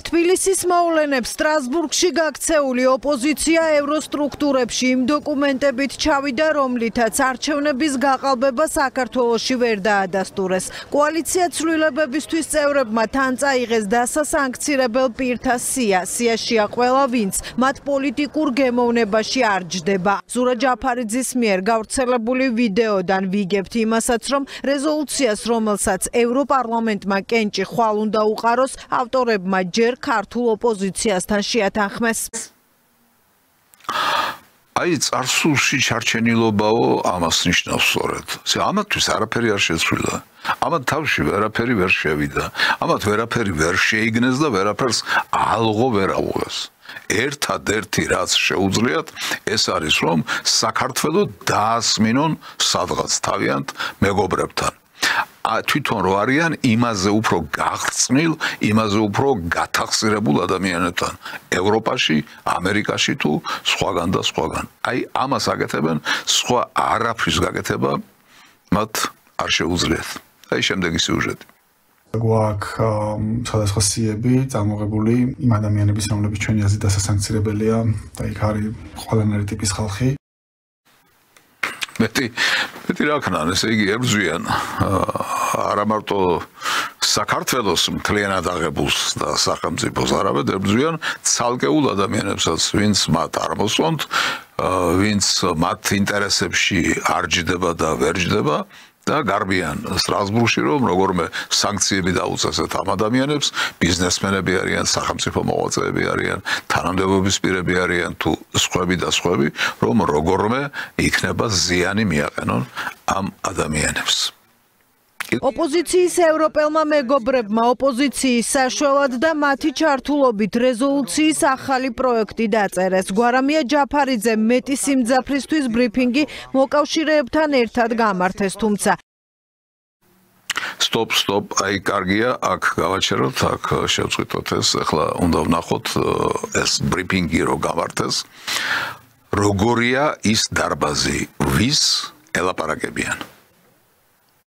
S4: თბილისის მოვლენებს სტრასბურგში გაქცეული ოპოზიცია ევროსტრუქტურებში იმ დოკუმენტებით ჩავიდა, რომლითაც არჩევნების გაყალბება საქართველოში ვერ დაადასტურეს. კოალიცია ცვლილებებისთვის წევრებმა თან წაიღეს დასასანქცირებელ პირთა სია. სიაშია ყველა, ვინც მათ პოლიტიკურ გემოვნებაში არ ჯდება. ზურა ჯაფარიძის მიერ გავრცელებული ვიდეოდან ვიგებთ იმასაც, რომ რეზოლუციას, რომელსაც ევროპარლამენტმა კენჭი ხვალ უნდა უყაროს, ავტორებმა ჯერ ქართულ ოპოზიციასთან შეათანხმეს.
S1: აი წარსულში ჩარჩენილობაო ამას ნიშნავს სწორედ. ამათთვის არაფერი არ შეცვლილა. ამათ თავში ვერაფერი ვერ შევიდა. ამათ ვერაფერი ვერ შეიგნეს და ვერაფერს ალღო ვერ აუღეს. ერთადერთი რაც შეუძლიათ, ეს არის რომ საქართველო დაასმინონ სადღაც თავიანთ მეგობრებთან. თვითონ რო არიან იმაზე უფრო გაღწნილ, იმაზე უფრო გათახსირებულ ადამიანებთან ევროპაში, ამერიკაში თუ სხვაგან და სხვაგან. აი ამას აკეთებენ, სხვა არაფრის გაკეთება მათ არ შეუძლიათ. აი შემდეგი სიუჟეტი.
S23: გვაქვს სხვადასხვა სიები წარმოებული იმ ადამიანების, რომლებიც ჩვენი აზრით დასასანქცირებელია და იქ არის ყველანაირი ტიპის ხალხი.
S1: მეტი რა ქნან, ესე იგი ებრძვიან არა მარტო საქართველოს მთლიანად აღებულს და სახელმწიფოს, არამედ ებრძვიან ცალკეულ ადამიანებსაც, ვინც მათ არ მოსვონთ, ვინც მათ ინტერესებში არ ჯდება და ვერ ჯდება და გარბიან სტრასბურგში, რომ როგორმე სანქციები დაუწესეთ ამ ადამიანებს, ბიზნესმენები არიან, სახელმწიფო მოღვაწეები არიან, თანამდებობის პირები არიან თუ სხვები და სხვები, რომ როგორმე იქნება ზიანი მიაყენონ ამ ადამიანებს.
S4: ოპოზიციის ევროპელმა მეგობრებმა ოპოზიციის საშველად და მათი ჩართულობით რეზოლუციის ახალი პროექტი დაწერეს. გვარამია ჯაფარიძემ მეტი სიმძაფრისთვის ბრიფინგი მოკავშირეებთან ერთად გამართეს, თუმცა
S1: Stop, აი კარგია, აქ გავაჩეროთ, აქ შევწყვიტოთ ეს, ახლა უნდა ვნახოთ ეს ბრიფინგი რო გამართეს. როგორია ის დარბაზი, ვის ელაპარაკებიან?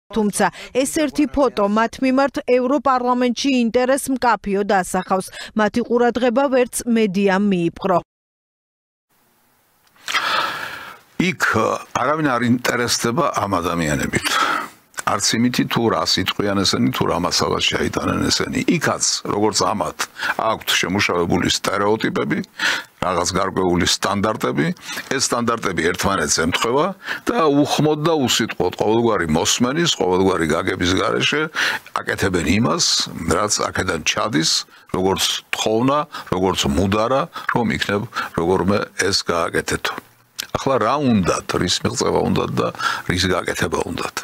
S4: თუმცა ეს ერთი ფოტო მათ მიმართ ევროპარლამენტში ინტერესს მკაფიოდ ასახავს. მათი ყურადღება ვერც მედიამ მიიპყრო.
S1: იქ არავინ არ ინტერესდება ამ ადამიანებით. არც იმითი თუ რა სიტყვიან ესენი თუ რა მასალას შეიტანენ ესენი. იქაც როგორც ამათ აქვთ შემუშავებული სტერეოტიპები, რაღაც გარკვეული სტანდარტები, ეს სტანდარტები ერთმანეთს ემთხვევა და უხმოდ და უსიტყვოდ ყოველგვარი მოსმენის, ყოველგვარი გაგების გარეშე აკეთებენ იმას, რაც აქედან ჩადის, როგორც თხოვნა, როგორც მუდარა, რომ იქნებ როგორმე ეს გააკეთეთო. ახლა რა უნდათ, რის მიღწევა უნდათ და რის გაკეთება უნდათ?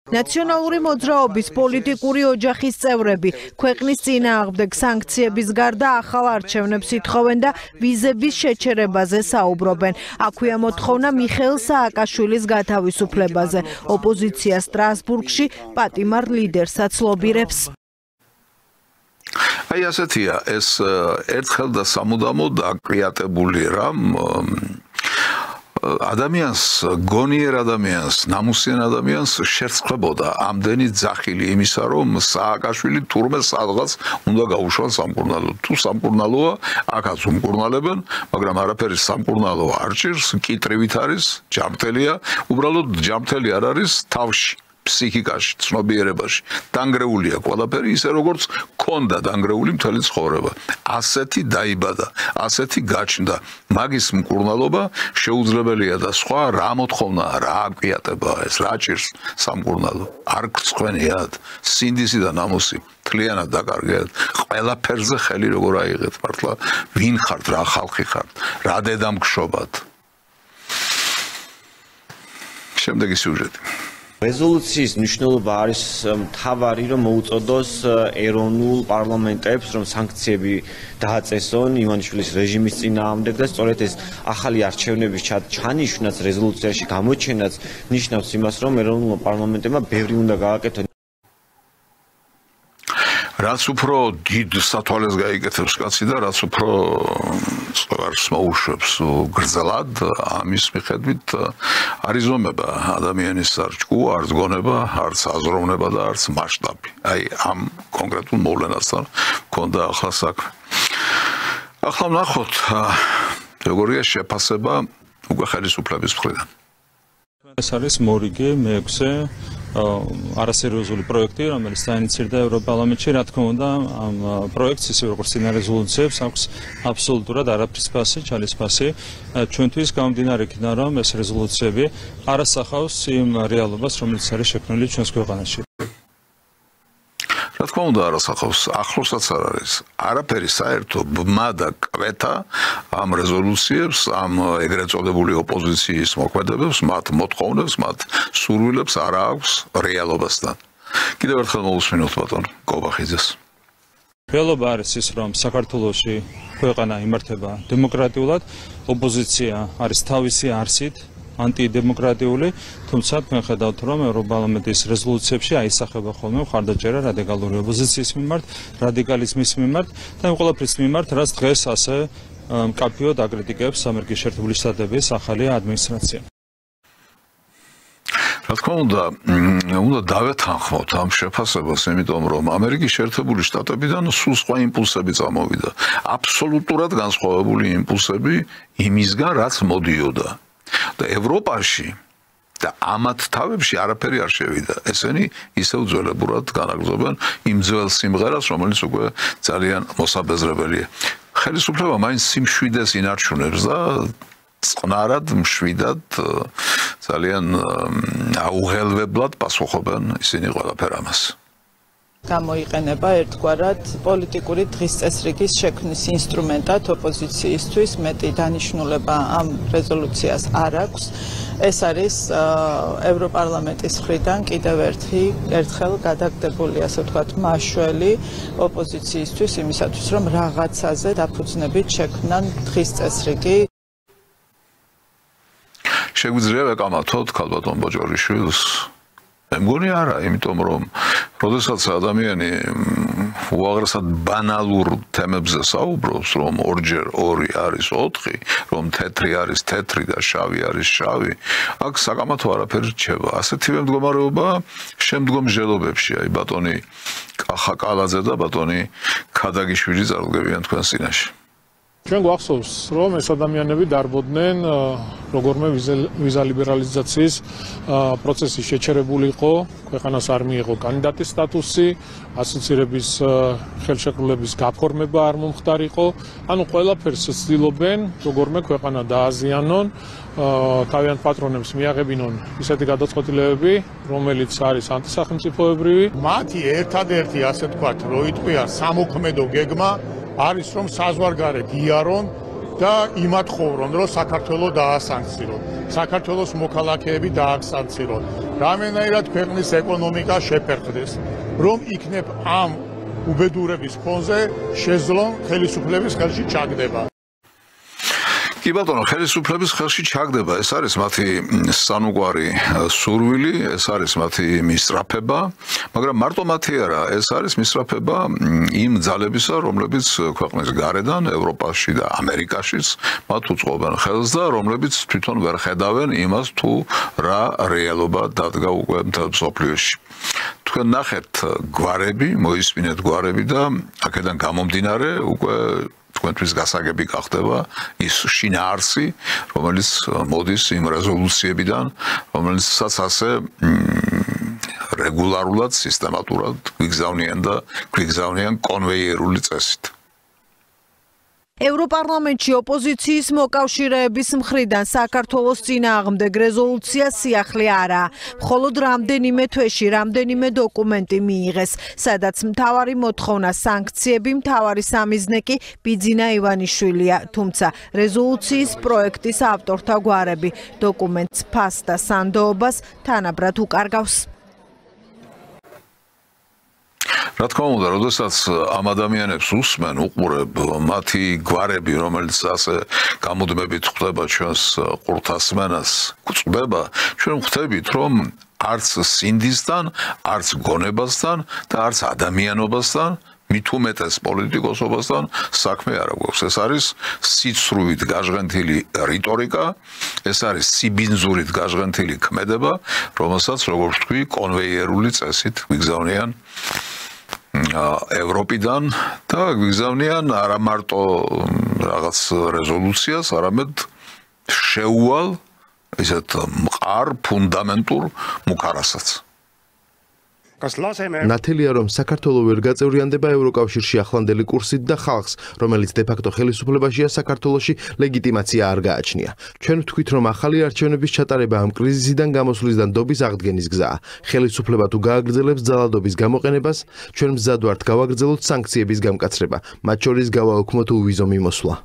S4: ნაციონალური მოძრაობის პოლიტიკური ოჯახის წევრები ქვეყნის წინააღმდეგ სანქციების გარდა ახალ არჩევნებს ითხოვენ და ვიზების შეჩერებაზე საუბრობენ. აქვეა მოთხოვნა მიხეილ სააკაშვილის გათავისუფლებაზე. ოპოზიცია სტრასბურგში პატიმარ ლიდერსაც ლობირებს.
S1: აი ასეთია ეს ერთხელ და სამუდამოდ აკრიატებული რამ ადამიანს, გონიერ ადამიანს, ნამუსიან ადამიანს შერწყებოდა ამდენი ძახილი იმისა, რომ სააკაშვილი თურმე სადღაც უნდა გაუშვან სამკურნალოდ. თუ სამკურნალოა, აქაც უმკურნალებენ, მაგრამ არაფერი სამკურნალო არ ჭირს, კიტრივით არის, ჯამრთელია, უბრალოდ ჯამრთელი არ არის თავში. ფსიქიკაში, ცნობიერებაში დანგრეულია ყველაფერი ისე როგორც ქონდა დანგრეული მთელი ცხოვრება. ასეთი დაიბადა, ასეთი გაჩნდა. მაგის მკურნალობა შეუძლებელია და სხვა რა მოთხოვნა, რა აკრიატება ეს, რა ჭირს სამკურნალო. არ გწყვენიათ, სინდისი და ნამუსი მთლიანად დაკარგეთ. ყველაფერზე ხელი როგორ აიღეთ მართლა, ვინ ხართ, რა ხალხი ხართ, რა დედამგშობათ. შემდეგი სიუჟეტი.
S5: რეზოლუციის მნიშვნელობა არის მთავარი, რომ მოუწოდოს ეროვნულ პარლამენტებს, რომ სანქციები დააწესონ ივანიშვილის რეჟიმის წინააღმდეგ და სწორედ ეს ახალი არჩევნების ჩანიშვნაც რეზოლუციაში გამოჩენაც ნიშნავს იმას, რომ ეროვნულ პარლამენტებმა ბევრი უნდა გააკეთონ.
S1: რაც უფრო დიდ სათვალეს გაიკეთებს კაცი და რაც უფრო სწორს მოუშვებს გრძელად ამის მიხედვით არ იზომება ადამიანის არც ჭკუ, არც გონება, არც აზროვნება და არც მასშტაბი. აი ამ კონკრეტულ მოვლენასთან მქონდა ახლა საქმე. ახლა ვნახოთ როგორია შეფასება უკვე ხელისუფლების მხრიდან.
S7: ეს არის მორიგე მე-6 არასერიოზული პროექტი, რომელიც დაინიცირდა ევროპარლამენტში, რა თქმა უნდა, ამ პროექტს ისე როგორც წინა რეზოლუციებს აქვს აბსოლუტურად არაფრის ფასი, ჩალისფასი. ჩვენთვის გამომდინარე იქიდან, რომ ეს რეზოლუციები არ ასახავს იმ რეალობას, რომელიც არის შექმნილი ჩვენს ქვეყანაში.
S1: რა თქმა უნდა არასახავს, ახლოსაც არ არის. არაფერი საერთო ბმა და კვეთა ამ რეზოლუციებს, ამ ეგრეთ წოდებული ოპოზიციის მოქმედებებს, მათ მოთხოვნებს, მათ სურვილებს არ აქვს რეალობასთან. კიდევ ერთხელ მოვუსმინოთ ბატონ კობახიძეს.
S7: რეალობა არის ის, რომ საქართველოში ქვეყანა იმართება დემოკრატიულად, ოპოზიცია არის თავისი არსით ანტიდემოკრატიული, თუმცა თქვენ ხედავთ, რომ ევროპარლამენტის რეზოლუციებში აისახება ხოლმე მხარდაჭერა რადიკალური ოპოზიციის მიმართ, რადიკალიზმის მიმართ და იმ ყველაფრის მიმართ, რაც დღეს ასე მკაფიოდ აკრიტიკებს ამერიკის შეერთებული შტატების ახალი ადმინისტრაცია.
S1: რა თქმა უნდა დავეთანხმოთ ამ შეფასებას, იმიტომ რომ ამერიკის შეერთებული შტატებიდან სულ სხვა იმპულსები წამოვიდა. აბსოლუტურად განსხვავებული იმპულსები იმისგან, რაც მოდიოდა. და ევროპაში და ამათ თავებში არაფერი არ შევიდა. ესენი ისევ ძველებურად განაგრძობენ იმ ძველ სიმღერას, რომელიც უკვე ძალიან მოსაბეზრებელია. ხელისუფლება მაინც სიმშვიდეს ინარჩუნებს და წყნარად, მშვიდად, ძალიან აუღელვებლად პასუხობენ ისინი ყველაფერ ამას.
S9: გამოიყენება ერთგვარად პოლიტიკური დღის წესრიგის შექმნის ინსტრუმენტად ოპოზიციისთვის. მეტი დანიშნულება ამ რეზოლუციას არ აქვს. ეს არის ევროპარლამენტის მხრიდან კიდევ ერთხელ გადაგდებული, ასე ვთქვათ, მაშველი ოპოზიციისთვის იმისათვის, რომ რაღაცაზე დაფუძნებით შექმნან დღის წესრიგი.
S1: შეგვიძლია ვეკამათოთ ქალბატონ ბოჭორიშვილს? მე მგონი არა, იმიტომ რომ როდესაც ადამიანი უაღრესად ბანალურ თემებზე საუბრობს, რომ 2-ჯერ 2 არის 4, რომ თეთრი არის თეთრი და შავი არის შავი, აქ საკამათო არაფერი რჩება. ასეთივე მდგომარეობა შემდგომ ჟელობებში, აი ბატონი კახაკალაძე და ბატონი ქადაგიშვილი წარდგებიან თქვენ წინაშე.
S8: ჩვენ გვახსოვს, რომ ეს ადამიანები დარბოდნენ როგორმე ვიზა ლიბერალიზაციის პროცესი შეჩერებული იყო, ქვეყანას არ მიიღო კანდიდატის სტატუსი, ასოცირების ხელშეკრულების გაფორმება არ მომხდარიყო, ანუ ყველაფერს ცდილობენ როგორმე ქვეყანა დააზიანონ, თავიანთ პატრონებს მიაღებინონ ისეთი გადაწყვეტილებები, რომელიც არის ანტისახელმწიფოებრივი.
S10: მათი ერთადერთი ასე თქვათ, რო იტყვია სამოქმედო გეგმა არის რომ საზღვარგარეთ იარონ და იმათ ხოვრონ, რომ საქართველოს დაასანქცირონ, საქართველოს მოქალაქეები დაასანქცირონ, რამენაირად ქვეყნის ეკონომიკა შეფერხდეს, რომ იქნებ ამ უბედურების ფონზე შეძლონ ხელისუფლების ხელში ჩაგდება.
S1: კი ბატონო, ხელისუფლების ხელში ჩაგდება, ეს არის მათი სანუკვარი სურვილი, ეს არის მათი მისწრაფება, მაგრამ მარტო მათი არა, ეს არის მისწრაფება იმ ძალებისა, რომლებიც ქვეყნის გარედან, ევროპაში და ამერიკაშიც მათ უწყობენ ხელს და რომლებიც თვითონ ვერ ხედავენ იმას, თუ რა რეალობა დადგა უკვე მთელ მსოფლიოში. თქვენ ნახეთ გვარები, მოისმინეთ გვარები და აქედან გამომდინარე უკვე თქვენთვის გასაგები გახდება ის შინაარსი, რომელიც მოდის იმ რეზოლუციებიდან, რომელსაც ასე რეგულარულად, სისტემატურად გვიგზავნიან და გვიგზავნიან კონვეიერული წესით.
S4: ევროპარლამენტში ოპოზიციის მოკავშირეების მხრიდან საქართველოს წინააღმდეგ რეზოლუცია სიახლე არაა. მხოლოდ რამდენიმე თვეში რამდენიმე დოკუმენტი მიიღეს, სადაც მთავარი მოთხოვნა სანქციები, მთავარი სამიზნე კი ბიძინა ივანიშვილია. თუმცა რეზოლუციის პროექტის ავტორთა გვარები დოკუმენტს ფასს და სანდოობას თანაბრად უკარგავს.
S1: რა თქმა უნდა, როდესაც ამ ადამიანებს უსმენ, უყურებ მათი გვარები, რომელიც ასე გამუდმებით ხვდება ჩვენს ყურთასმენას, გვწვდება, ჩვენ ხვდებით, რომ არც სინდისთან, არც გონებასთან და არც ადამიანობასთან, მით უმეტეს პოლიტიკოსობასთან საქმე არ აქვს. ეს არის სიცრუვით გაჟღენთილი რიტორიკა, ეს არის სიბინძურით გაჟღენთილი ქმედება, რომელსაც, როგორც ვთქვი, კონვეიერული წესით გვიგზავნიან ევროპიდან და გვიგზავნიან არა მარტო რაღაც რეზოლუციას, არამედ შეუვალ ისეთ მყარ ფუნდამენტურ მუქარასაც.
S13: ნათელია, რომ საქართველო ვერ გაწევრიანდება ევროკავშირში ახლანდელი კურსით და ხალხს, რომელიც დე-ფაქტო ხელისუფლებაშია საქართველოში, ლეგიტიმაცია არ გააჩნია. ჩვენ ვთქვით, რომ ახალი არჩევნების ჩატარება ამ კრიზისიდან გამოსვლის და ნდობის აღდგენის გზაა. ხელისუფლება თუ გააგრძელებს ძალადობის გამოყენებას, ჩვენ მზად ვართ გავაგრძელოთ სანქციების გამკაცრება, მათ შორის გავაოქმოთ უვიზო მიმოსვლა.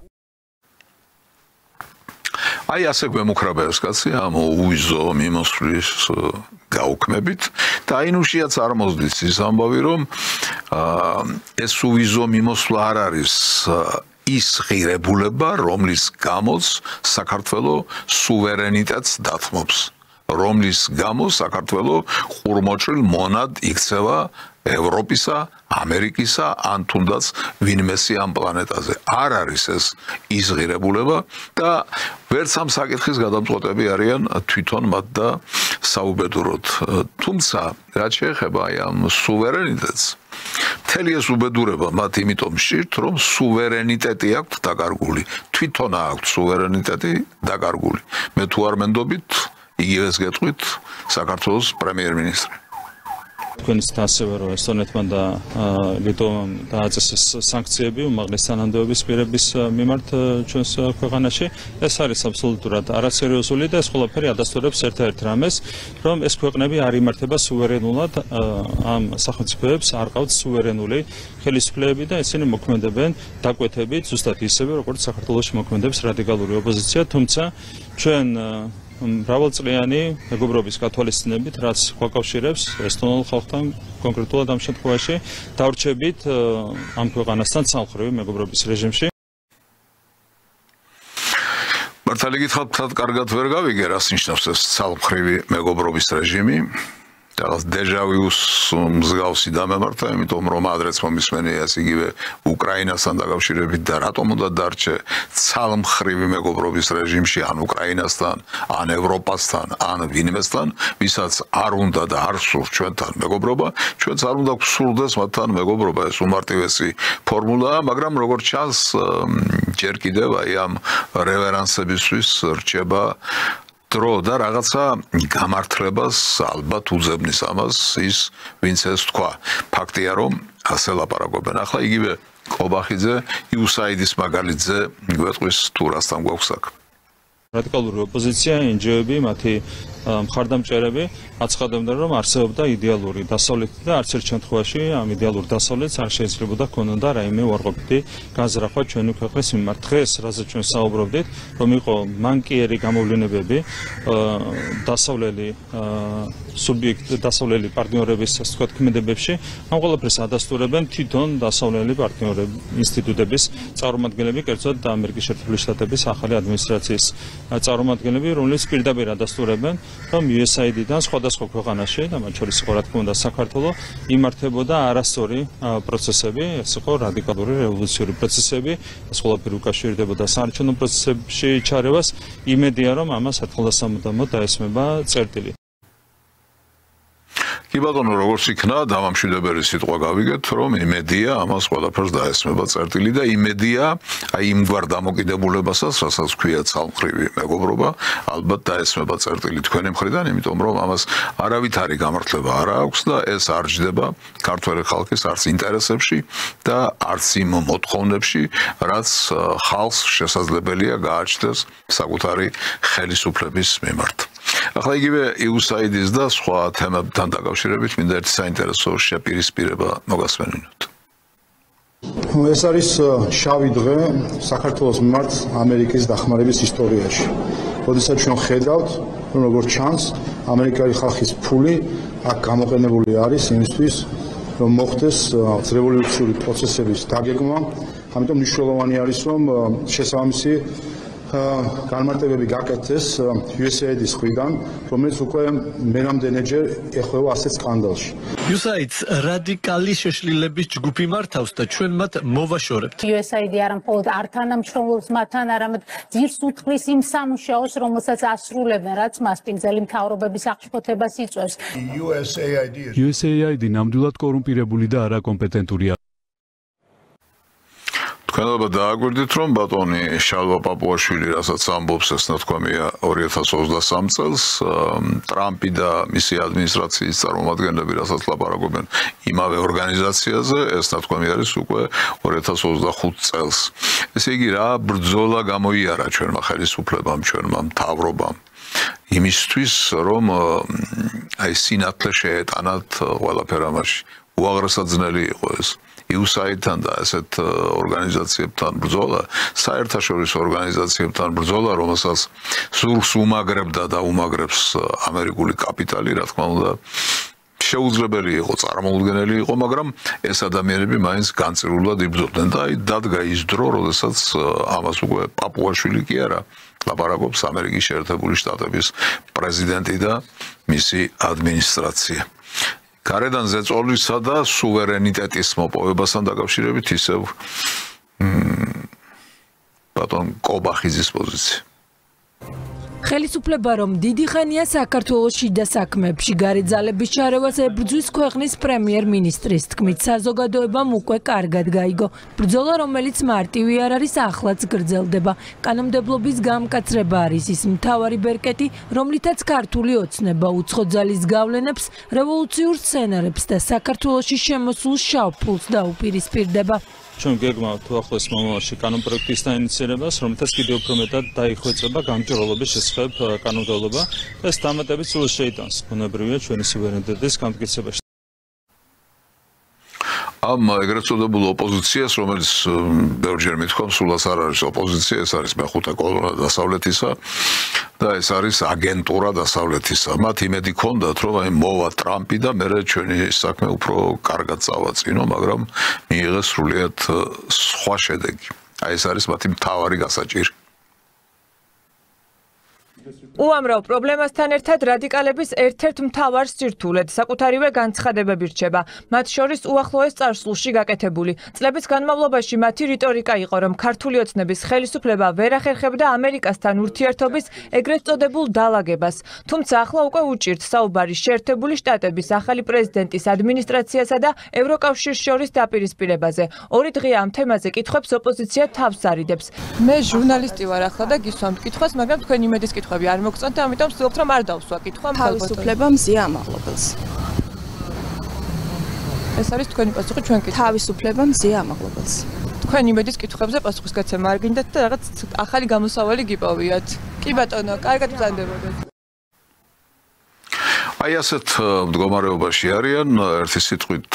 S1: აი ასე გვემუქრებებს კაცი ამ უვიზო მიმოსვლის გაუქმებით და აი ნუშიაც არ მოსდის ის ამბავი, რომ ეს უვიზო მიმოსვლა არ არის ის ღირებულება, რომლის გამოც საქართველოს სუვერენიტეტს დათმობს, რომლის გამოც საქართველოს ყურმოჭრილ მონად იქცევა ევროპისა, ამერიკისა, ან თუნდაც ვინმესი ამ პლანეტაზე. არ არის ეს იზღირებულება და ვერც ამ საკითხის გადამწყვეტები არიან თვითონ მათ და საუბედუროდ. თუმცა, რაც შეეხება ამ სუვერენიტეტს, მთელი ეს უბედურება მათ იმიტომ მშირთ, რომ სუვერენიტეტი აქვთ დაკარგული. თვითონ აქვთ სუვერენიტეტი დაკარგული. მე თუ არ მენდობით, იგივეს გეტყვით საქართველოს პრემიერ-მინისტრი.
S7: თქვენიც ასევე რომ ესტონეთმა და ლიტვამ დააწესეს სანქციები უმაღლეს თანამდებობის პირების მიმართ ჩვენს ქვეყანაში, ეს არის აბსოლუტურად არასერიოზული და ეს ყველაფერი ადასტურებს ერთ-ერთ რამეს, რომ ეს ქვეყნები არ იმართება სუვერენულად, ამ სახელმწიფოებს არ ყავთ სუვერენული ხელისუფლებები და ისინი მოქმედებენ დაკვეთებით, ზუსტად ისევე, როგორც საქართველოში მოქმედებს რადიკალური ოპოზიცია, თუმცა ჩვენ მრავალწლიანი მეგობრობის გათვალისწინებით, რაც გვაკავშირებს ესტონურ ხალხთან კონკრეტულად ამ შემთხვევაში, დავრჩებით ამ ქვეყანასთან ცალმხრივი მეგობრობის რეჟიმში. მართალი გითხრათ, კარგად ვერ გავიგე, რას ნიშნავს ეს ცალმხრივი მეგობრობის რეჟიმი
S1: რაღაც დეჟავიუს მსგავსი დამემართა, იმიტომ რომ ადრეც მომისმენია ეს იგივე უკრაინასთან დაკავშირებით და რატომ უნდა დარჩე ცალმხრივი მეგობრობის რეჟიმში ან უკრაინასთან, ან ევროპასთან, ან ვინმესთან, ვისაც არ უნდა და არ სურს ჩვენთან მეგობრობა, ჩვენც არ უნდა გვსურდეს მათთან მეგობრობა, ეს უმარტივესი ფორმულაა, მაგრამ როგორც ჩანს, ჯერ კიდევ აი ამ რევერანსებისთვის რჩება დრო და რაღაცა გამართლებას ალბათ უძებნის ამას ის ვინც ეს თქვა. ფაქტია რომ ასე ლაპარაკობენ. ახლა იგივე კობახიძე იუსაიდის მაგალითზე გვეტყვის თუ რასთან გვაქვს საქმე.
S7: რადიკალური ოპოზიცია, NGO-ები, მათი მხარდამჭერები აცხადებდნენ, რომ არსებობდა იდეალური დასავლეთი და არც ერთ შემთხვევაში ამ იდეალურ დასავლეთს არ შეიძლება ქონოდა რაიმე უარყოფითი განზრახვა ჩვენი ქვეყნის მიმართ. დღეს, რაზეც ჩვენ საუბრობდით, რომ იყო მანკიერი გამოვლენებები დასავლელი დასავლელი პარტნიორების ასე ვთქვათ ქმედებებში, ამ ყველაფერს ადასტურებენ თვითონ დასავლელი პარტნიორები, ინსტიტუტების წარმომადგენლები, კერძოდ ამერიკის შეერთებული შტატების ახალი ადმინისტრაციის წარმომადგენლები, რომლებიც პირდაპირ ადასტურებენ, რომ USAID-დან სხვადასხვა ქვეყანაში და მათ შორის იყო რა თქმა უნდა საქართველო იმართებოდა არასწორი პროცესები, ეს იყო რადიკალური რევოლუციური პროცესები, ეს ყველაფერი უკავშირდებოდა საარჩევნო პროცესებში ჩარევას, იმედია რომ ამას ერთხელ და სამუდამოდ დაესმება წერტილი.
S1: კი ბატონო, როგორც იქნა დამამშვიდებელი სიტყვა გავიგეთ, რომ იმედია ამას ყველაფერს დაესმება წერტილი და იმედია აი იმგვარ დამოკიდებულებასაც, რასაც ქვია ცალმხრივი მეგობრობა, ალბათ დაესმება წერტილი თქვენი მხრიდან, იმიტომ რომ ამას არავითარი გამართლება არ აქვს და ეს არ ჯდება ქართველი ხალხის არც ინტერესებში და არც იმ მოთხოვნებში, რაც ხალხს შესაძლებელია გააჩნდეს საკუთარი ხელისუფლების მიმართ. ახლა იგივე USAID-ის და სხვა თემებთან დაკავშირებით მინდა ერთი საინტერესო შეპირისპირება მოგასვენინოთ.
S23: ეს არის შავი დღე საქართველოს მიმართ ამერიკის დახმარების ისტორიაში. როდესაც ჩვენ ხედავთ, რომ როგორც ჩანს, ამერიკელი ხალხის ფული აქ გამოყენებული არის იმისთვის, რომ მოხდეს რევოლუციური პროცესების დაგეგმა. ამიტომ მნიშვნელოვანი არის, რომ შესაბამისი განმარტებები გაკეთდეს USAID-ის მხრიდან, რომელიც უკვე მერამდენეჯერ ეხება ასეთ სკანდალში.
S11: USAID-ს რადიკალი შეშლილების ჯგუფი მართავს და ჩვენ მათ მოვაშორებთ.
S12: USAID არა მხოლოდ არ თანამშრომლობს მათთან, არამედ ძირს უთხრის იმ სამუშაოს, რომელსაც ასრულებენ, რაც მასპინძელი მთავრობების აღშფოთებას იწვევს.
S15: USAID ნამდვილად კორუმპირებული და არაკომპეტენტურია.
S1: თქვენობა დააგვირდით, რომ ბატონი შალვა პაპუაშვილი, რასაც ამბობს ეს ნათქვამია 2023 წელს, ტრამპი და მისი ადმინისტრაციის წარმომადგენლები, რასაც ლაპარაკობენ იმავე ორგანიზაციაზე, ეს ნათქვამი არის უკვე 2025 წელს. ესე იგი, რა ბრძოლა გამოიარა ჩვენმა ხელისუფლებამ, ჩვენმა მთავრობამ იმისთვის, რომ აი სინათლე შეეტანათ ყველაფერ ამაში. უაღრესად ძნელი იყო ეს. USAID-თან და ასეთ ორგანიზაციებთან ბრძოლა, საერთაშორისო ორგანიზაციებთან ბრძოლა, რომელსაც სურს უმაგრებდა და უმაგრებს ამერიკული კაპიტალი, რა თქმა უნდა, შეუძლებელი იყო, წარმოუდგენელი იყო, მაგრამ ეს ადამიანები მაინც განწირულად იბრძოდნენ და აი დადგა ის დრო, როდესაც ამას უკვე პაპუაშვილი კი არა, ლაპარაკობს ამერიკის შეერთებული შტატების პრეზიდენტი და მისი ადმინისტრაცია. გარედან ზეწოლისა და სუვერენიტეტის მოპოვებასთან დაკავშირებით ისევ ბატონ კობახიძის პოზიცია.
S4: ხელისუფლება რომ დიდი ხანია საქართველოს შიდა საქმეებში გარე ძალების ჩარევას ებრძვის ქვეყნის პრემიერ-მინისტრის თქმით, საზოგადოებამ უკვე კარგად გაიგო. ბრძოლა, რომელიც მარტივი არ არის, ახლაც გრძელდება. კანონმდებლობის გამკაცრება არის ის მთავარი ბერკეტი, რომლითაც ქართული ოცნება უცხო ძალის გავლენებს, რევოლუციურ სცენარებს და საქართველოში შემოსულ შავ ფულს დაუპირისპირდება.
S7: ჩვენ გეგმავთ ახლოს მომავალში კანონპროექტის დაინიცირებას, რომელთაც კიდევ უფრო მეტად დაიხვეწება გამჭვირვალობის შესახებ კანონმდებლობა და ეს დამატებით სულ შეიტანს ბუნებრივია ჩვენი სუვერენიტეტის გამტკიცებაში.
S1: ამ ეგრეთ წოდებულ ოპოზიციას, რომელიც ბევრჯერ მithქვამს, სულაც არ არის ოპოზიცია, ეს არის მეხუთე კოლონა დასავლეთისა და ეს არის აგენტურა დასავლეთისა. მათ იმედი ჰქონდათ, რომ აი მოვა ტრამპი და მერე ჩვენი საქმე უფრო კარგად წავაწინო, მაგრამ მიიღეს სრულიად სხვა შედეგი. აი ეს არის მათი მთავარი გასაჭირი.
S16: უამრავ პრობლემასთან ერთად რადიკალების ერთ-ერთ მთავარ სირთულედ საკუთარივე განცხადებები რჩება, მათ შორის უახლოეს წარსულში გაკეთებული. წლების განმავლობაში მათი რიტორიკა იყო, რომ ქართული ოცნების ხელისუფლება ვერ ახერხებდა ამერიკასთან ურთიერთობის ეგრეთ წოდებულ დალაგებას. თუმცა ახლა უკვე უჭირთ საუბარი შეერთებული შტატების ახალი პრეზიდენტის ადმინისტრაციასა და ევროკავშირს შორის დაპირისპირებაზე. ორი დღეა ამ თემაზე კითხვებს ოპოზიცია თავს არიდებს.
S17: მე ჟურნალისტი ვარ ახლა და გისვამთ კითხვას, მაგრამ თქვენ იმედის კითხვები არ მოგწონთ, ამიტომ ვცდილობთ რომ არ დავსვა კითხვა.
S18: თავისუფლება მზია ამაღლებელს.
S17: ეს არის თქვენი პასუხი ჩვენ კითხვა.
S18: თავისუფლება მზია ამაღლებელს.
S17: თქვენ იმედის კითხვებზე პასუხისგაცემა არ გინდათ და რაღაც ახალი გამოსავალი გიპოვიათ. კი ბატონო, კარგად ბრძანდებოდეთ.
S1: აი ასეთ მდგომარეობაში არიან ერთი სიტყვით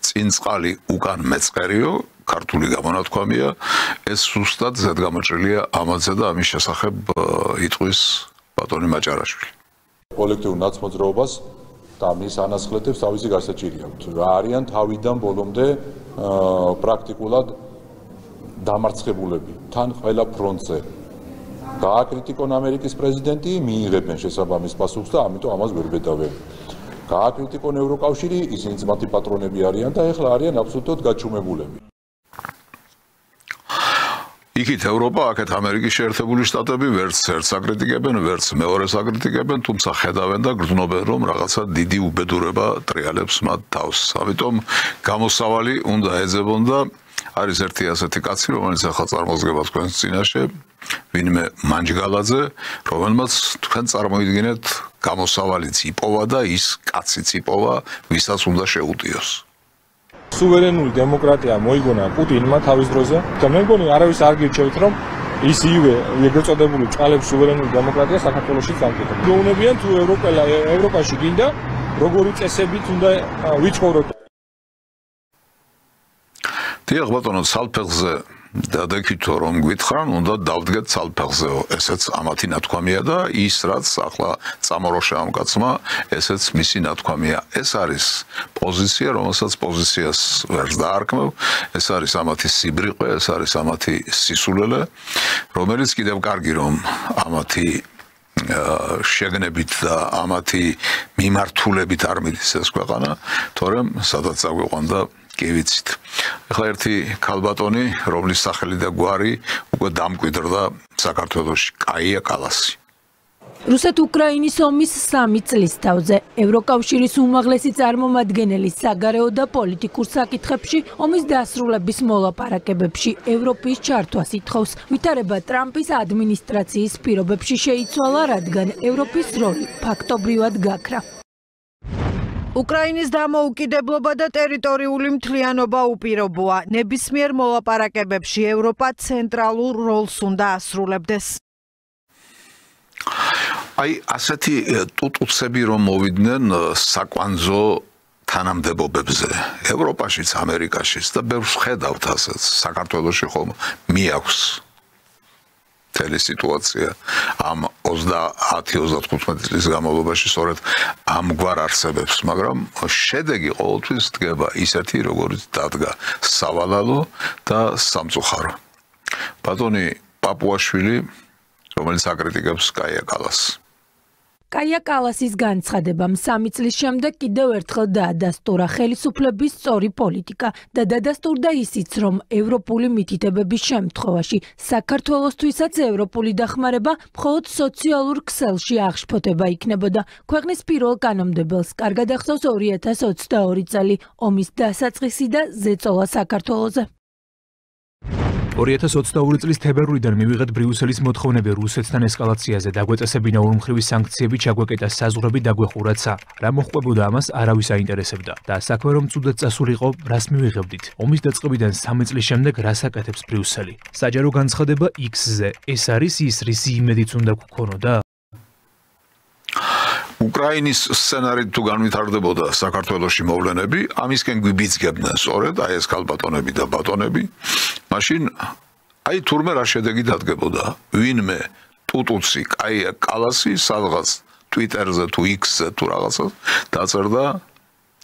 S1: წინწყალი უკან მეწყერიო ქართული გამონათქვამია ეს ზუსტად ზედგამოჭრილია ამაზე და ამის შესახებ იტყვის ბატონი მაჭარაშვილი
S24: კოლექტიურ ნაცმოძრაობას და მის ანასხლეთებს თავისი გასაჭირი აქვთ რა არიან თავიდან ბოლომდე პრაქტიკულად დამარცხებულები თან ყველა ფრონტზე გააკრიტიკონ ამერიკის პრეზიდენტი მიიღებენ შესაბამის პასუხს და ამიტომ ამას ვერ ბედავენ გააკრიტიკონ ევროკავშირი ისინიც მათი პატრონები არიან და ეხლა არიან აბსოლუტურად გაჩუმებულები
S1: იქით ევროპა, აქეთ ამერიკის შეერთებული შტატები ვერც ერთს აკრიტიკებენ, ვერც მეორეს აკრიტიკებენ, თუმცა ხედავენ და გრძნობენ, რომ რაღაცა დიდი უბედურება ტრიალებს მათ თავს. ამიტომ გამოსავალი უნდა ეძებონ და არის ერთი ასეთი კაცი, რომელიც ახლა წარმოგდგება თქვენს წინაშე, ვინმე მანჯგალაძე, რომელმაც თქვენ წარმოიდგინეთ, გამოსავალიც იპოვა და ის კაციც იპოვა, ვისაც უნდა შეუტიოს.
S8: სუვერენული დემოკრატია მოიგონა პუტინმა თავის დროზე და მე მგონი არავის არ გირჩევთ რომ ის იგივე ეგრეთ წოდებული ჭალებს სუვერენული დემოკრატია საქართველოშიც ამკეთებს. გეუბნებიან თუ ევროპაში გინდა როგორი წესებით უნდა ვიცხოვროთ.
S1: დიახ ბატონო, სალფეხზე დადექითო რომ გვითხრან, უნდა დავდგეთ სალფეხზეო. ესეც ამათი ნათქვამია და ის რაც ახლა წამოროშა ამ კაცმა, ესეც მისი ნათქვამია. ეს არის პოზიცია, რომელსაც პოზიციას ვერ დაარქმევ. ეს არის ამათი სიბრიყე, ეს არის ამათი სისულელე, რომელიც კიდევ კარგი რომ ამათი შეგნებით და ამათი მიმართულებით არ მიდის ეს ქვეყანა, თორემ სადაც აგვიყვან და კი ვიცით. ახლა ერთი ქალბატონი, რომლის სახელი და გვარი უკვე დამკვიდრდა საქართველოში, კაია კალასი.
S25: რუსეთ-უკრაინის ომის 3 წლის თავზე ევროკავშირის უმაღლესი წარმომადგენელი საგარეო და პოლიტიკურ საკითხებში ომის დასრულების მოლაპარაკებებში ევროპის ჩართვას ითხოვს. ვითარება ტრამპის ადმინისტრაციის პირობებში შეიცვალა, რადგან ევროპის როლი ფაქტობრივად გაქრა.
S4: უკრაინის დამოუკიდებლობა და ტერიტორიული მთლიანობა უპირობოა. ნებისმიერ მოლაპარაკებებში ევროპა ცენტრალურ როლს უნდა ასრულებდეს.
S1: აი ასეთი ტუტუცები რომ მოვიდნენ საკვანძო თანამდებობებზე ევროპაშიც, ამერიკაშიც და ბევრს ხედავთ ასეც საქართველოში ხომ მიაქვს მთელი სიტუაცია ამ 30-35 წლის განმავლობაში სწორედ ამგვარ არსებებს, მაგრამ შედეგი ყოველთვის დგება ისეთი, როგორც დადგა სავალალო და სამწუხარო. ბატონი პაპუაშვილი, რომელიც აკრიტიკებს კაია კალასს.
S25: კაია კალასის განცხადებამ 3 წლის შემდეგ კიდევ ერთხელ დაადასტურა ხელისუფლების სწორი პოლიტიკა და დადასტურდა ისიც, რომ ევროპული მითითებების შემთხვევაში საქართველოსთვისაც ევროპული დახმარება მხოლოდ სოციალურ ქსელში აღშფოთება იქნებოდა. ქვეყნის პირველ კანონმდებელს კარგად ახსოვს 2022 წელი ომის დასაწყისი და ზეწოლა საქართველოზე.
S14: 2022 წლის თებერვლიდან მივიღეთ ბრიუსელის მოთხოვნები რუსეთთან ესკალაციაზე დაგვეწესებინა ორმხრივი სანქციები ჩაგვეკეტა საზღვრები დაგვეხურაცა. რა მოხდებოდა ამას არავის აინტერესებდა და საქმე რომ ცუდად წასულიყო, რას მივიღებდით? ომის დაწყებიდან 3 წლის შემდეგ რას აკეთებს ბრიუსელი? საჯარო განცხადება X-ზე. ეს არის ის, რის იმედიც უნდა გქონოდა?
S1: უკრაინის სცენარით თუ განვითარდებოდა საქართველოში მოვლენები, ამისკენ გვიბიძგებდნენ სწორედ აი ეს ქალბატონები და ბატონები, მაშინ აი თურმე რა შედეგი დადგებოდა. ვინმე ტუტუცი კაია კალასი სადღაც Twitter-ზე თუ X-ზე თუ რაღაცა დაწერდა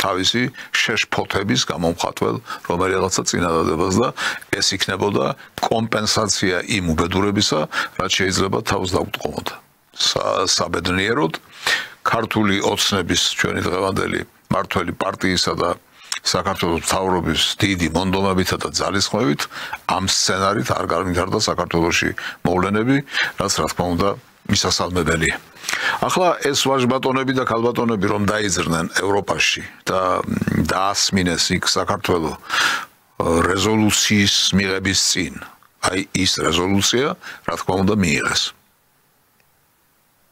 S1: თავისი შეშფოთების გამომხატველ რომელიღაცა წინადადებას და ეს იქნებოდა კომპენსაცია იმ უბედურებისა, რაც შეიძლება თავს დაუწყომოდა. საბედნიეროდ ქართული ოცნების ჩვენი დღევანდელი მართველი პარტიისა და საქართველოს მთავრობის დიდი მონდომებითა და ძალისხმევით ამ სცენარით არ განვითარდა საქართველოში მოვლენები, რაც რა თქმა უნდა მისასალმებელია. ახლა ეს ვაჟბატონები და ქალბატონები რომ დაიძრნენ ევროპაში და დაასმინეს იქ საქართველოს რეზოლუციის მიღების წინ, აი ის რეზოლუცია რა თქმა უნდა მიიღეს.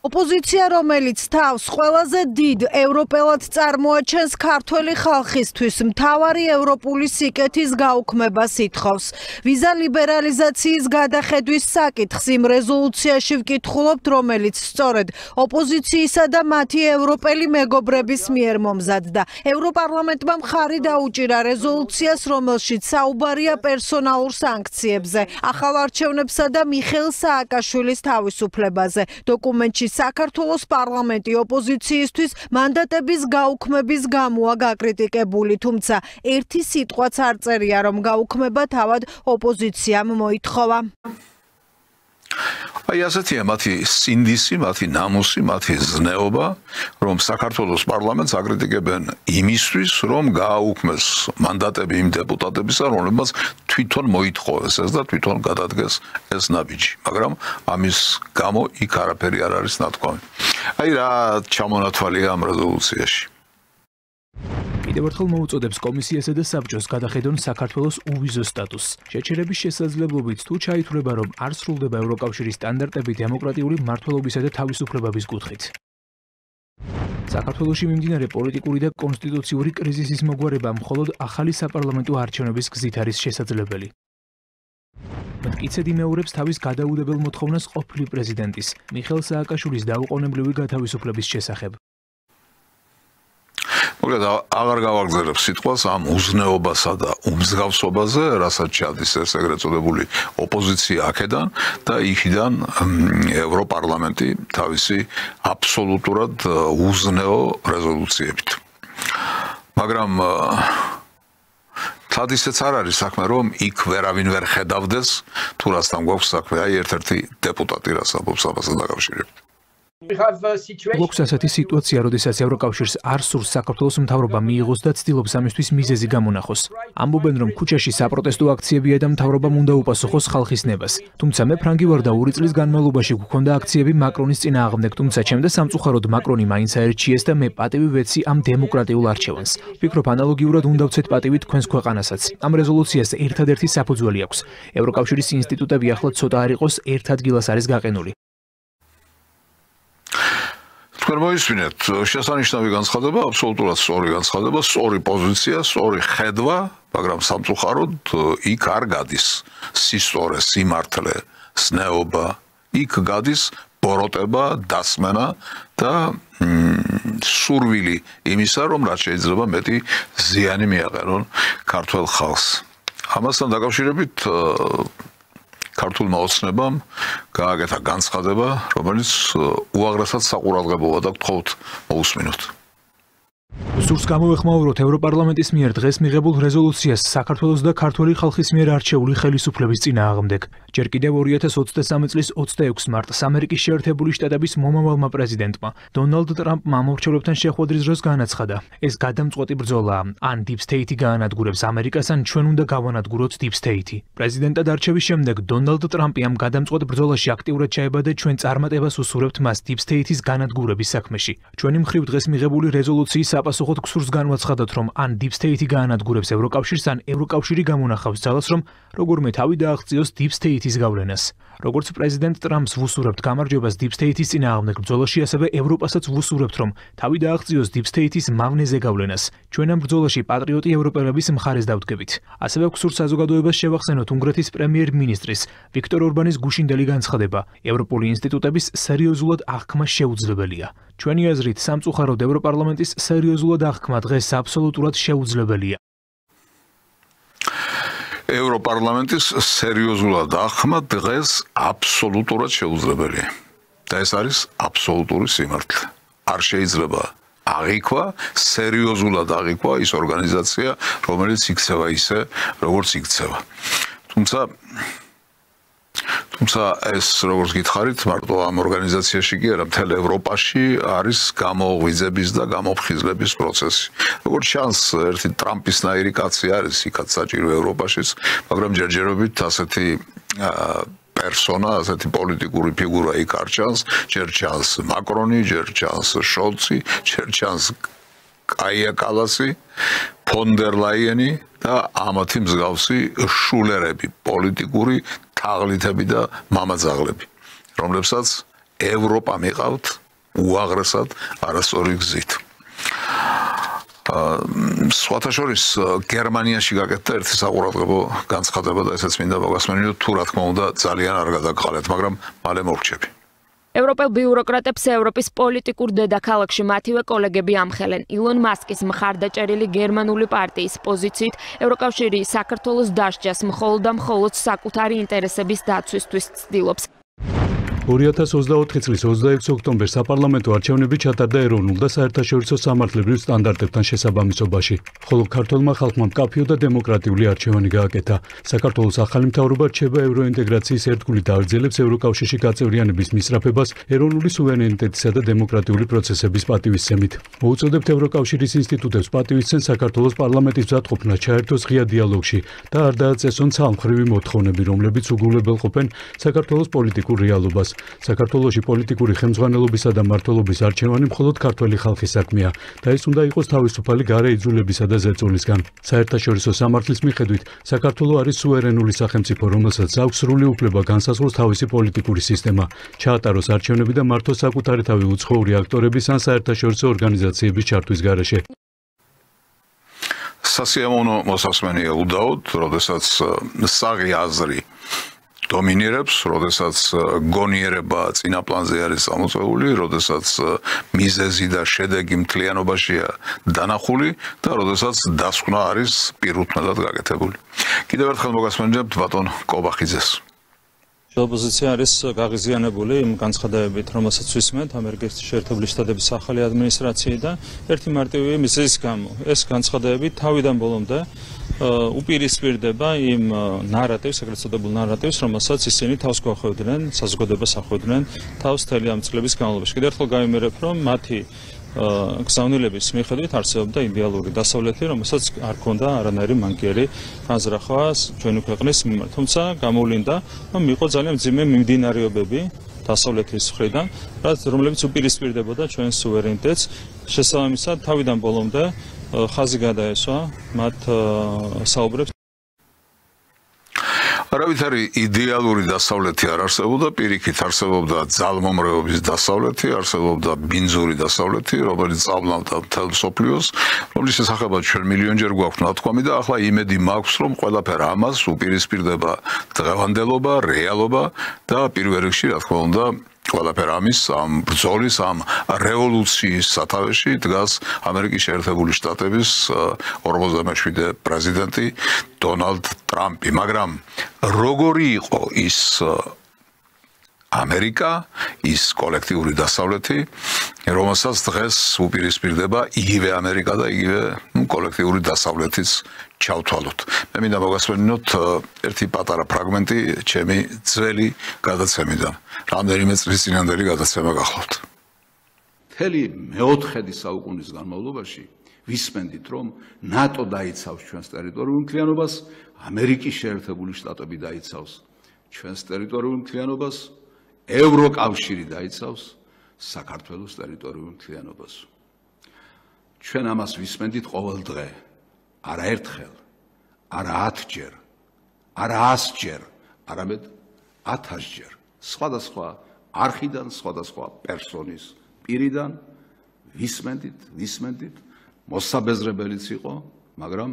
S4: ოპოზიცია, რომელიც თავს ყველაზე დიდ ევროპელად წარმოაჩენს ქართველი ხალხისთვის, მთავარი ევროპული სიკეთის გაუქმებას ითხოვს. ვიზა ლიბერალიზაციის გადახედვის საკითხს იმ რეზოლუციაში ვკითხულობთ, რომელიც სწორედ ოპოზიციისა და მათი ევროპელი მეგობრების მიერ მომზადდა. ევროპარლამენტმა მხარი დაუჭირა რეზოლუციას, რომელშიც საუბარია პერსონალურ სანქციებზე, ახალ არჩევნებსა და მიხეილ სააკაშვილის თავისუფლებაზე. დოკუმენტში საქართველოს პარლამენტი ოპოზიციისთვის მანდატების გაუქმების გამოა გაკრიტიკებული, თუმცა ერთი სიტყვაც არ წერია, რომ გაუქმება თავად ოპოზიციამ მოითხოვა.
S1: აი ასეთია მათი სინდისი, მათი ნამუსი, მათი ზნეობა, რომ საქართველოს პარლამენტს აკრიტიკებენ იმისთვის, რომ გააუქმეს მანდატები იმ დეპუტატებისა, რომლებმაც თვითონ მოითხოვეს ეს და თვითონ გადადგეს ეს ნაბიჯი, მაგრამ ამის გამო იქ არაფერი არ არის ნათქვამი. აი რა ჩამონათვალია ამ რეზოლუციაში.
S14: კიდევ ერთხელ მოუწოდებს კომისიასა და საბჭოს გადახედონ საქართველოს უვიზო სტატუსს. შეჩერების შესაძლებლობით თუ ჩაითვლება, რომ არ სრულდება ევროკავშირის სტანდარტები დემოკრატიული მმართველობისა და თავისუფლებების კუთხით. საქართველოში მიმდინარე პოლიტიკური და კონსტიტუციური კრიზისის მოგვარება მხოლოდ ახალი საპარლამენტო არჩევნების გზით არის შესაძლებელი. მტკიცედ იმეორებს თავის გადაუდებელ მოთხოვნას ყოფილი პრეზიდენტის მიხეილ სააკაშვილის დაუყოვნებლივი გათავისუფლების შესახებ.
S1: მოკლედ აღარ გავაგზავნებ სიტყვას ამ უზნეობასა და უმსგავსობაზე, რასაც ჩადის ეს ეგრეთ წოდებული ოპოზიცია აქედან და იქიდან ევროპარლამენტი თავისი აბსოლუტურად უზნეო რეზოლუციებით. მაგრამ თად ისეც არ არის საქმე, რომ იქ ვერავინ ვერ ხედავდეს, თუ რასთან გვაქვს საქმე, აი ერთ-ერთი დეპუტატი რას ამბობს ამასთან დაკავშირებით.
S14: გვაქვს ასეთი სიტუაცია, როდესაც ევროკავშირს არ სურს საქართველოს მთავრობა მიიღოს და ცდილობს ამისთვის მიზეზი გამონახოს. ამბობენ, რომ ქუჩაში საპროტესტო აქციებია და მთავრობამ უნდა უპასუხოს ხალხის ნებას. თუმცა მე ფრანგი ვარ და 2 წლის განმავლობაში გვქონდა აქციები მაკრონის წინააღმდეგ, თუმცა ჩემდა სამწუხაროდ მაკრონი მაინც აერჩიეს და მე პატივი ვეცი ამ დემოკრატიულ არჩევანს. ვფიქრობ, ანალოგიურად უნდა ვცეთ პატივი თქვენს ქვეყანასაც. ამ რეზოლუციას ერთადერთი საფუძველი აქვს. ევროკავშირის ინსტიტუტები ახლა ცოტა არ იყოს ერთ ადგილას არის გაყენული.
S1: თქვენ მოისმინეთ შესანიშნავი განცხადება, აბსოლუტურად სწორი განცხადება, სწორი პოზიცია, სწორი ხედვა, მაგრამ სამწუხაროდ იქ არ გადის სისტორე, სიმართლე, ზნეობა, იქ გადის ბოროტება, დასმენა და სურვილი იმისა, რომ რაც შეიძლება მეტი ზიანი მიაყენონ ქართველ ხალხს. ამასთან დაკავშირებით ქართულმა ოცნებამ გააკეთა განცხადება, რომელიც უაღრესად საყურადღებოა და გთხოვთ მოусმინოთ.
S14: სურს გამოვეხმაუროთ ევროპარლამენტის მიერ დღეს მიღებულ რეზოლუციას საქართველოს და ქართველი ხალხის მიერ არჩეული ხელისუფლების წინააღმდეგ. ჯერ კიდევ 2023 წლის 26 მარტს ამერიკის შეერთებული შტატების მომავალმა პრეზიდენტმა დონალდ ტრამპმა მორჩელებთან შეხვედრის დროს განაცხადა, ეს გადამწყვეტი ბრძოლაა, ან 딥 სტეიტი გაანადგურებს ამერიკას, ან ჩვენ უნდა გავანადგუროთ 딥 სტეიტი. პრეზიდენტად არჩევის შემდეგ დონალდ ტრამპი ამ გადამწყვეტ ბრძოლაში აქტიურად ჩაება და ჩვენ წარმატებას უსურვებთ მას 딥 სტეიტის განადგურების საქმეში. ჩვენი მხრივ დღეს მიღებული რეზოლუციის პასუხოდ გსურს განვაცხადოთ, რომ ან 딥 სტეიტი გაანადგურებს ევროკავშირს, ან ევროკავშირი გამონახავს ძალას, რომ როგორმე თავი დააღწიოს 딥 სტეიტის გავლენას. როგორც პრეზიდენტ ტრამპს ვუსურებთ გამარჯვებას 딥 სტეიტის წინააღმდეგ ბრძოლაში, ასევე ევროპასაც ვუსურებთ, რომ თავი დააღწიოს 딥 სტეიტის მავნეზე გავლენას. ჩვენ ამ ბრძოლაში პატრიოტი ევროპელების მხარეს დავდგებით. ასევე გსურს საზოგადოებას შევახსენოთ უნგრეთის პრემიერ-მინისტრის ვიქტორ ორბანის გუშინდელი განცხადება. ევროპული ინსტიტუტების სერიოზულად აღქმა შეუძლებელია. ჩვენი აზრით, სამწუხაროდ ევროპარლამენტის სერიოზულად აღქმა დღეს აბსოლუტურად შეუძლებელია.
S1: ევროპარლამენტის სერიოზულად აღქმა დღეს აბსოლუტურად შეუძლებელია. და ეს არის აბსოლუტური სიმართლე. არ შეიძლება აღიქვა, სერიოზულად აღიქვა ის ორგანიზაცია, რომელიც იქცევა ისე, როგორც იქცევა. თუმცა თუმცა ეს როგორც გითხარით, მარტო ამ ორგანიზაციაში კი არა, მთელ ევროპაში არის გამოღვიძების და გამოფხიზლების პროცესი. როგორც ჩანს, ერთი ტრამპისნაირი კაცი არის იქაც საჭირო ევროპაშიც, მაგრამ ჯერჯერობით ასეთი პერსონა, ასეთი პოლიტიკური ფიგურა იქ არ ჩანს, ჯერ ჩანს მაკრონი, ჯერ ჩანს შოლცი, ჯერ ჩანს კაია კალასი, ფონ დერ ლაიენი და ამათი მსგავსი შულერები, პოლიტიკური თაღლითები და მამაძაღლები, რომლებსაც ევროპა მიყავთ უაღრესად არასწორი გზით. სხვათა შორის გერმანიაში გაკეთდა ერთი საყურადღებო განცხადება და ესეც მინდა მოგასმენიოთ, თუ რა თქმა უნდა ძალიან არ გადაგყალეთ, მაგრამ მალე მოვრჩები.
S2: ევროპელ ბიუროკრატებს ევროპის პოლიტიკურ დედაქალაქში მათივე კოლეგები ამხელენ. ილონ მასკის მხარდაჭერილი გერმანული პარტიის პოზიციით ევროკავშირი საქართველოს დასჯას მხოლოდ და მხოლოდ საკუთარი ინტერესების დაცვისთვის ცდილობს.
S15: 2024 წლის 26 ოქტომბერს საპარლამენტო არჩევნები ჩატარდა ეროვნულ და საერთაშორისო სამართლებრივ სტანდარტებთან შესაბამისობაში, ხოლო ქართველმა ხალხმა მკაფიო და დემოკრატიული არჩევანი გააკეთა. საქართველოს ახალი მთავრობა რჩება ევროინტეგრაციის ერთგული და აგრძელებს ევროკავშირში გაწევრიანების მისწრაფებას ეროვნული სუვერენიტეტისა და დემოკრატიული პროცესების პატივისცემით. მოუწოდებთ ევროკავშირის ინსტიტუტებს პატივისცენ საქართველოს პარლამენტის მზადყოფნა ჩაერთოს ღია დიალოგში და არ დააწესონ ცალმხრივი მოთხოვნები, რომლებიც უგულებელყოფენ საქართველოს პოლიტიკურ რეალობას. საქართველოში პოლიტიკური ხელმძღვანელობისა და მმართველობის არჩევანი მხოლოდ ქართველი ხალხის საქმეა და ეს უნდა იყოს თავისუფალი გარე იძულებისა და ზეწოლისგან. საერთაშორისო სამართლის მიხედვით საქართველო არის სუვერენული სახელმწიფო, რომელსაც აქვს სრული უფლება განსაზღვროს თავისი პოლიტიკური სისტემა, ჩაატაროს არჩევნები და მართოს საკუთარი თავი უცხოური აქტორების ან საერთაშორისო ორგანიზაციების ჩართვის გარეშე.
S1: სასიამოვნო მოსასმენია უდაოდ, როდესაც საღი აზრი დომინირებს, როდესაც გონიერება წინა პლანზე არის წამოწეული, როდესაც მიზეზი და შედეგი მთლიანობაშია დანახული და როდესაც დასკვნა არის პირუთმელად გაკეთებული. კიდევ ერთხელ მოგასმენებთ ბატონ კობახიძეს.
S7: ოპოზიცია არის გაღიზიანებული იმ განცხადებებით, რომელსაც ვისმენთ ამერიკის შეერთებული შტატების ახალი ადმინისტრაციიდან ერთი მარტივი მიზეზის გამო. ეს განცხადებები თავიდან ბოლომდე უპირისპირდება იმ ნარატივს, ეგრეთ წოდებულ ნარატივს, რომელსაც ისინი თავს გვახვევდნენ, საზოგადოებას ახვევდნენ თავს მთელი ამ წლების განმავლობაში. კიდევ ერთხელ გავიმერებ, რომ მათი გზავნილების მიხედვით არსებობდა იდეალური დასავლეთი, რომელსაც არ ჰქონდა არანაირი მანკიერი განზრახვა ჩვენი ქვეყნის მიმართ. თუმცა გამოვლინდა, რომ იყო ძალიან მძიმე მიმდინარეობები დასავლეთის მხრიდან, რომლებიც უპირისპირდებოდა ჩვენს სუვერენიტეტს. შესაბამისად, თავიდან ბოლომდე ხაზი გადაესვა მათ საუბრებს.
S1: არავითარი idеალური დასავლეთი არ არსებობდა, პირიქით არსებობდა ძალმომრეობის დასავლეთი, არსებობდა ბინძური დასავლეთი, რომელიც წაბლავდა მთელ მსოფლიოს, რომლის შესახებაც ჩვენ მილიონჯერ გვაქვს ნათქვამი და ახლა იმედი მაქვს, რომ ყველაფერ ამას უპირისპირდება დღევანდელობა, რეალობა და პირველ რიგში, რა თქმა უნდა, ყველაფერ ამის ამ ბრძოლის, ამ რევოლუციის სათავეში დგას ამერიკის შეერთებული შტატების 47 პრეზიდენტი დონალდ ტრამპი. მაგრამ როგორი იყო ის ამერიკა, ის კოლექტიური დასავლეთი, რომელსაც დღეს უპირისპირდება იგივე ამერიკა და იგივე კოლექტიური დასავლეთიც ჩავთვალოთ. მე მინდა მოგასმენინოთ ერთი პატარა ფრაგმენტი ჩემი ძველი გადაცემიდან. რამდენიმე წლის წინანდელი გადაცემა გახლავთ.
S22: მთელი მეოთხედი საუკუნის განმავლობაში ვისმენდით, რომ ნატო დაიცავს ჩვენს ტერიტორიულ მთლიანობას, ამერიკის შეერთებული შტატები დაიცავს ჩვენს ტერიტორიულ მთლიანობას, ევროკავშირი დაიცავს საქართველოს ტერიტორიულ მთლიანობას. ჩვენ ამას ვისმენდით ყოველ დღე, არა ერთხელ, არა 10-ჯერ, არა 100-ჯერ, არამედ 1000-ჯერ. სხვადასხვა არხიდან, სხვადასხვა პერსონის პირიდან ვისმენდით, მოსაბეზრებელიც იყო, მაგრამ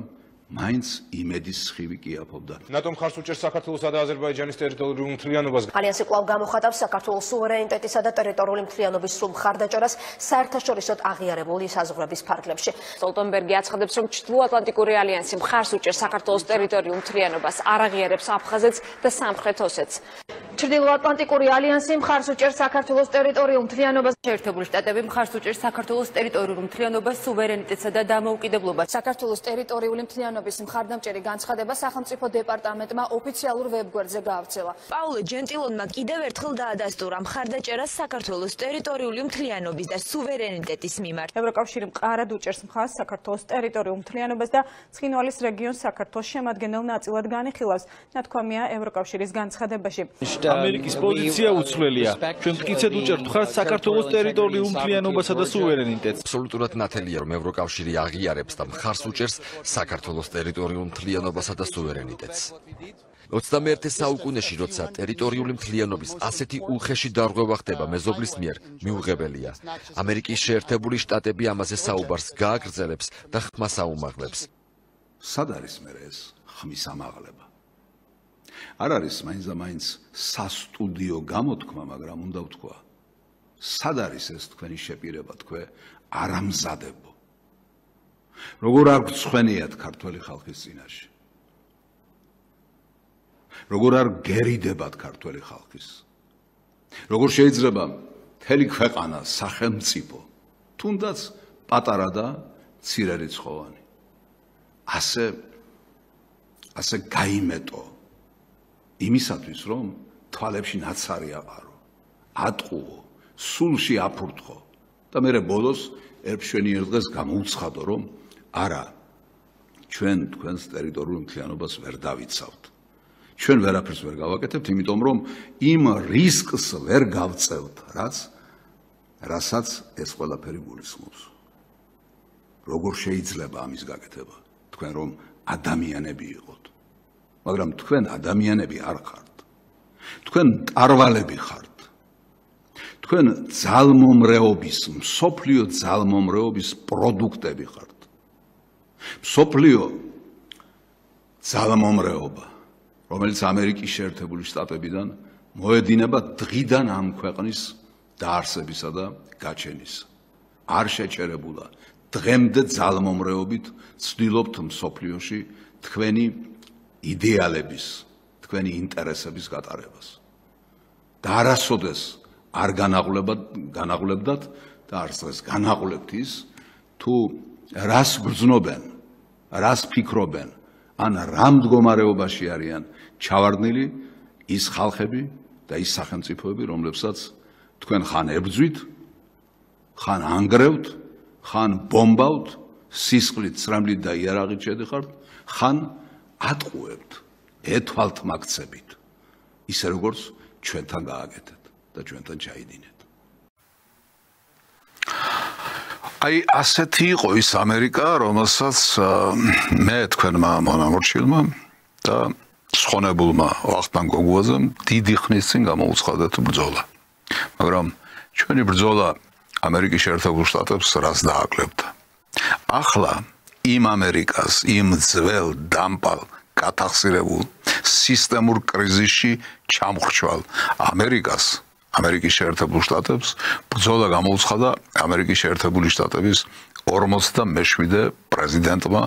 S22: მაინც იმედის სხივი კი აფობდა.
S8: ნატო მხარს უჭერს საქართველოსა და აზერბაიჯანის ტერიტორიულ მთლიანობას.
S6: ალიანსი კვლავ გამოხატავს საქართველოს სუვერენიტეტისა და ტერიტორიული მთლიანობის სრულ მხარდაჭერას საერთაშორისო აღიარებული საზღვრების ფარგლებში.
S2: სტოლტენბერგი აცხადებს, რომ ჩრდილოატლანტიკური ალიანსი მხარს უჭერს საქართველოს ტერიტორიულ მთლიანობას, არ აღიარებს აფხაზეთს და სამხრეთ ოსეთს.
S6: ჩრდილოატლანტიკური ალიანსი მხარს უჭერს საქართველოს ტერიტორიულ მთლიანობას.
S3: შეერთებული შტატები მხარს უჭერს საქართველოს ტერიტორიულ მთლიანობას, სუვერენიტეტსა და დამოუკიდებლობას.
S6: საქართველოს ტერიტორიული მთლიანობის მხარდამჭერი განცხადება სახელმწიფო დეპარტამენტმა ოფიციალურ ვებგვერდზე გაავრცელა.
S3: პაულო ჯენტილონმა კიდევ ერთხელ დაადასტურა მხარდაჭერას საქართველოს ტერიტორიული მთლიანობის და სუვერენიტეტის მიმართ.
S9: ევროკავშირი მყარად უჭერს მხარს საქართველოს ტერიტორიულ მთლიანობას და ცხინვალის რეგიონს საქართველოს შემადგენელ ნაწილად განიხილავს. ნათქვამია ევროკავშირის განცხადებაში.
S5: ამერიკის პოზიცია უცვლელია. ჩვენ მტკიცედ უჭერთ მხარს საქართველოს ტერიტორიულ მთლიანობასა და სუვერენიტეტს.
S19: აბსოლუტურად ნათელია, რომ ევროკავშირი აღიარებს და მხარს უჭერს საქართველოს ტერიტორიულ მთლიანობასა და სუვერენიტეტს. 21 საუკუნეში, როცა ტერიტორიული მთლიანობის ასეთი უხეში დარღვევა ხდება მეზობლის მიერ, მიუღებელია. ამერიკის შეერთებული შტატები ამაზე საუბარს გააგრძელებს და ხმას აუმაღლებს.
S1: სად არის მე ეს ხმის ამაღლება? არ არის მაინც სასტუდიო გამოთქმა, მაგრამ უნდა ვთქვა, სად არის ეს თქვენი შეპირება, თქვენ არამზადებო. როგორ არ გწვენიათ ქართველი ხალხის წინაშე? როგორ არ გერიდებათ ქართველი ხალხის? როგორ შეიძლება მთელი ქვეყანა, სახელმწიფო, თუნდაც პატარა და მცირე რიცხოვანი ასე გაიმეტო იმისათვის, რომ თვალებში ნაცარი აყარო, ატყუო, სულში აფურთხო და მერე ბოლოს ერფშვენიერ დღეს გამოუცხადო, რომ არა, ჩვენ თქვენს ტერიტორიულ მთლიანობას ვერ დავიცავთ. ჩვენ ვერაფერს ვერ გავაკეთებთ, იმიტომ რომ იმ რისკს ვერ გავწევთ, რასაც ეს ყველაფერი გულისხმობს. როგორ შეიძლება ამის გაკეთება? თქვენ რომ ადამიანები იყოთ. მაგრამ თქვენ ადამიანები არ ხართ. თქვენ მტარვალები ხართ. თქვენ ძალმომრეობის, მსოფლიო ძალმომრეობის პროდუქტები ხართ. მსოფლიო ძალმომრეობა, რომელიც ამერიკის შეერთებული შტატებიდან მოედინება დღიდან ამ ქვეყნის დაარსებისა და გაჩენის. არ შეჩერებულა. დღემდე ძალმომრეობით ცდილობთ მსოფლიოში თქვენი იდეალების, თქვენი ინტერესების გატარებას. და არასოდეს არ განაღლებდათ და არც დღეს განაღლებთ ის, თუ რას გრძნობენ, რას ფიქრობენ, ან რა მდგომარეობაში არიან ჩავარდნილი ის ხალხები და ის სახელმწიფოები, რომლებსაც თქვენ ხან ებრძვით, ხან ანგრევთ, ხან ბომბავთ, სისხლით, ცრემლით და იარაღით შედიხართ, ხან ატყუებთ, ეთვალთ მაქცებით, ისე როგორც ჩვენთან გააკეთეთ და ჩვენთან ჩაიდინეთ. აი ასეთი იყო ის ამერიკა, რომელსაც მე თქვენმა მონამორჩილმა და სხონებულმა ვახტანგ გოგუაძემ დიდი ხნის წინ გამოუცხადეთ ბრძოლა. მაგრამ ჩვენი ბრძოლა ამერიკის შეერთებულ შტატებს რას დააკლებდა? ახლა იმ ამერიკას, იმ ძველ დამპალ კათახსირებულ სისტემურ კრიზისში ჩამხრჩვალ ამერიკას, ამერიკის შეერთებულ შტატებს ბრძოლა გამოუცხადა ამერიკის შეერთებული შტატების 47 პრეზიდენტმა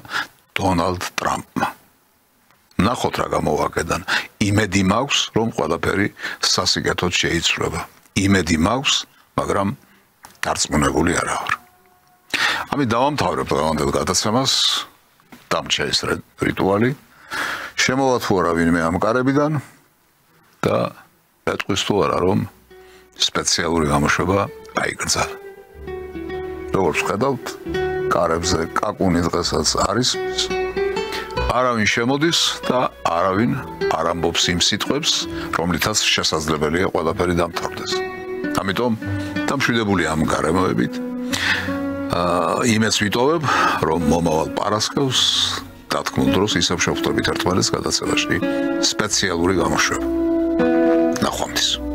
S1: დონალდ ტრამპმა. ნახოთ რა გამოვაკედან. იმედი მაქვს, რომ ყველაფერი სასიკეთოდ შეიცვლება. იმედი მაქვს, მაგრამ დარწმუნებული არა ვარ. ამით დავამთავრებ დღევანდელ გადაცემას. დამრჩა ეს რიტუალი. შემოვა თუ არა ვინმე ამ კარებიდან და ეტყვის თუ არა, რომ სპეციალური გამოშვება აიგრძალა. როგორც ხედავთ, კარებზე კაკუნი დღესაც არის. არავინ შემოდის და არავინ არ ამბობს იმ სიტყვებს, რომლითაც შესაძლებელია ყველაფერი დამთავრდეს. ამიტომ დამშვიდებულია ამ გარემოებით. იმეც ვიტოვებ, რომ მომავალ პარასკევს დათქმულ დროს ისევ შევხვდებით ერთმანეთს გადაცემაში სპეციალური გამოშვება. ნახვამდის.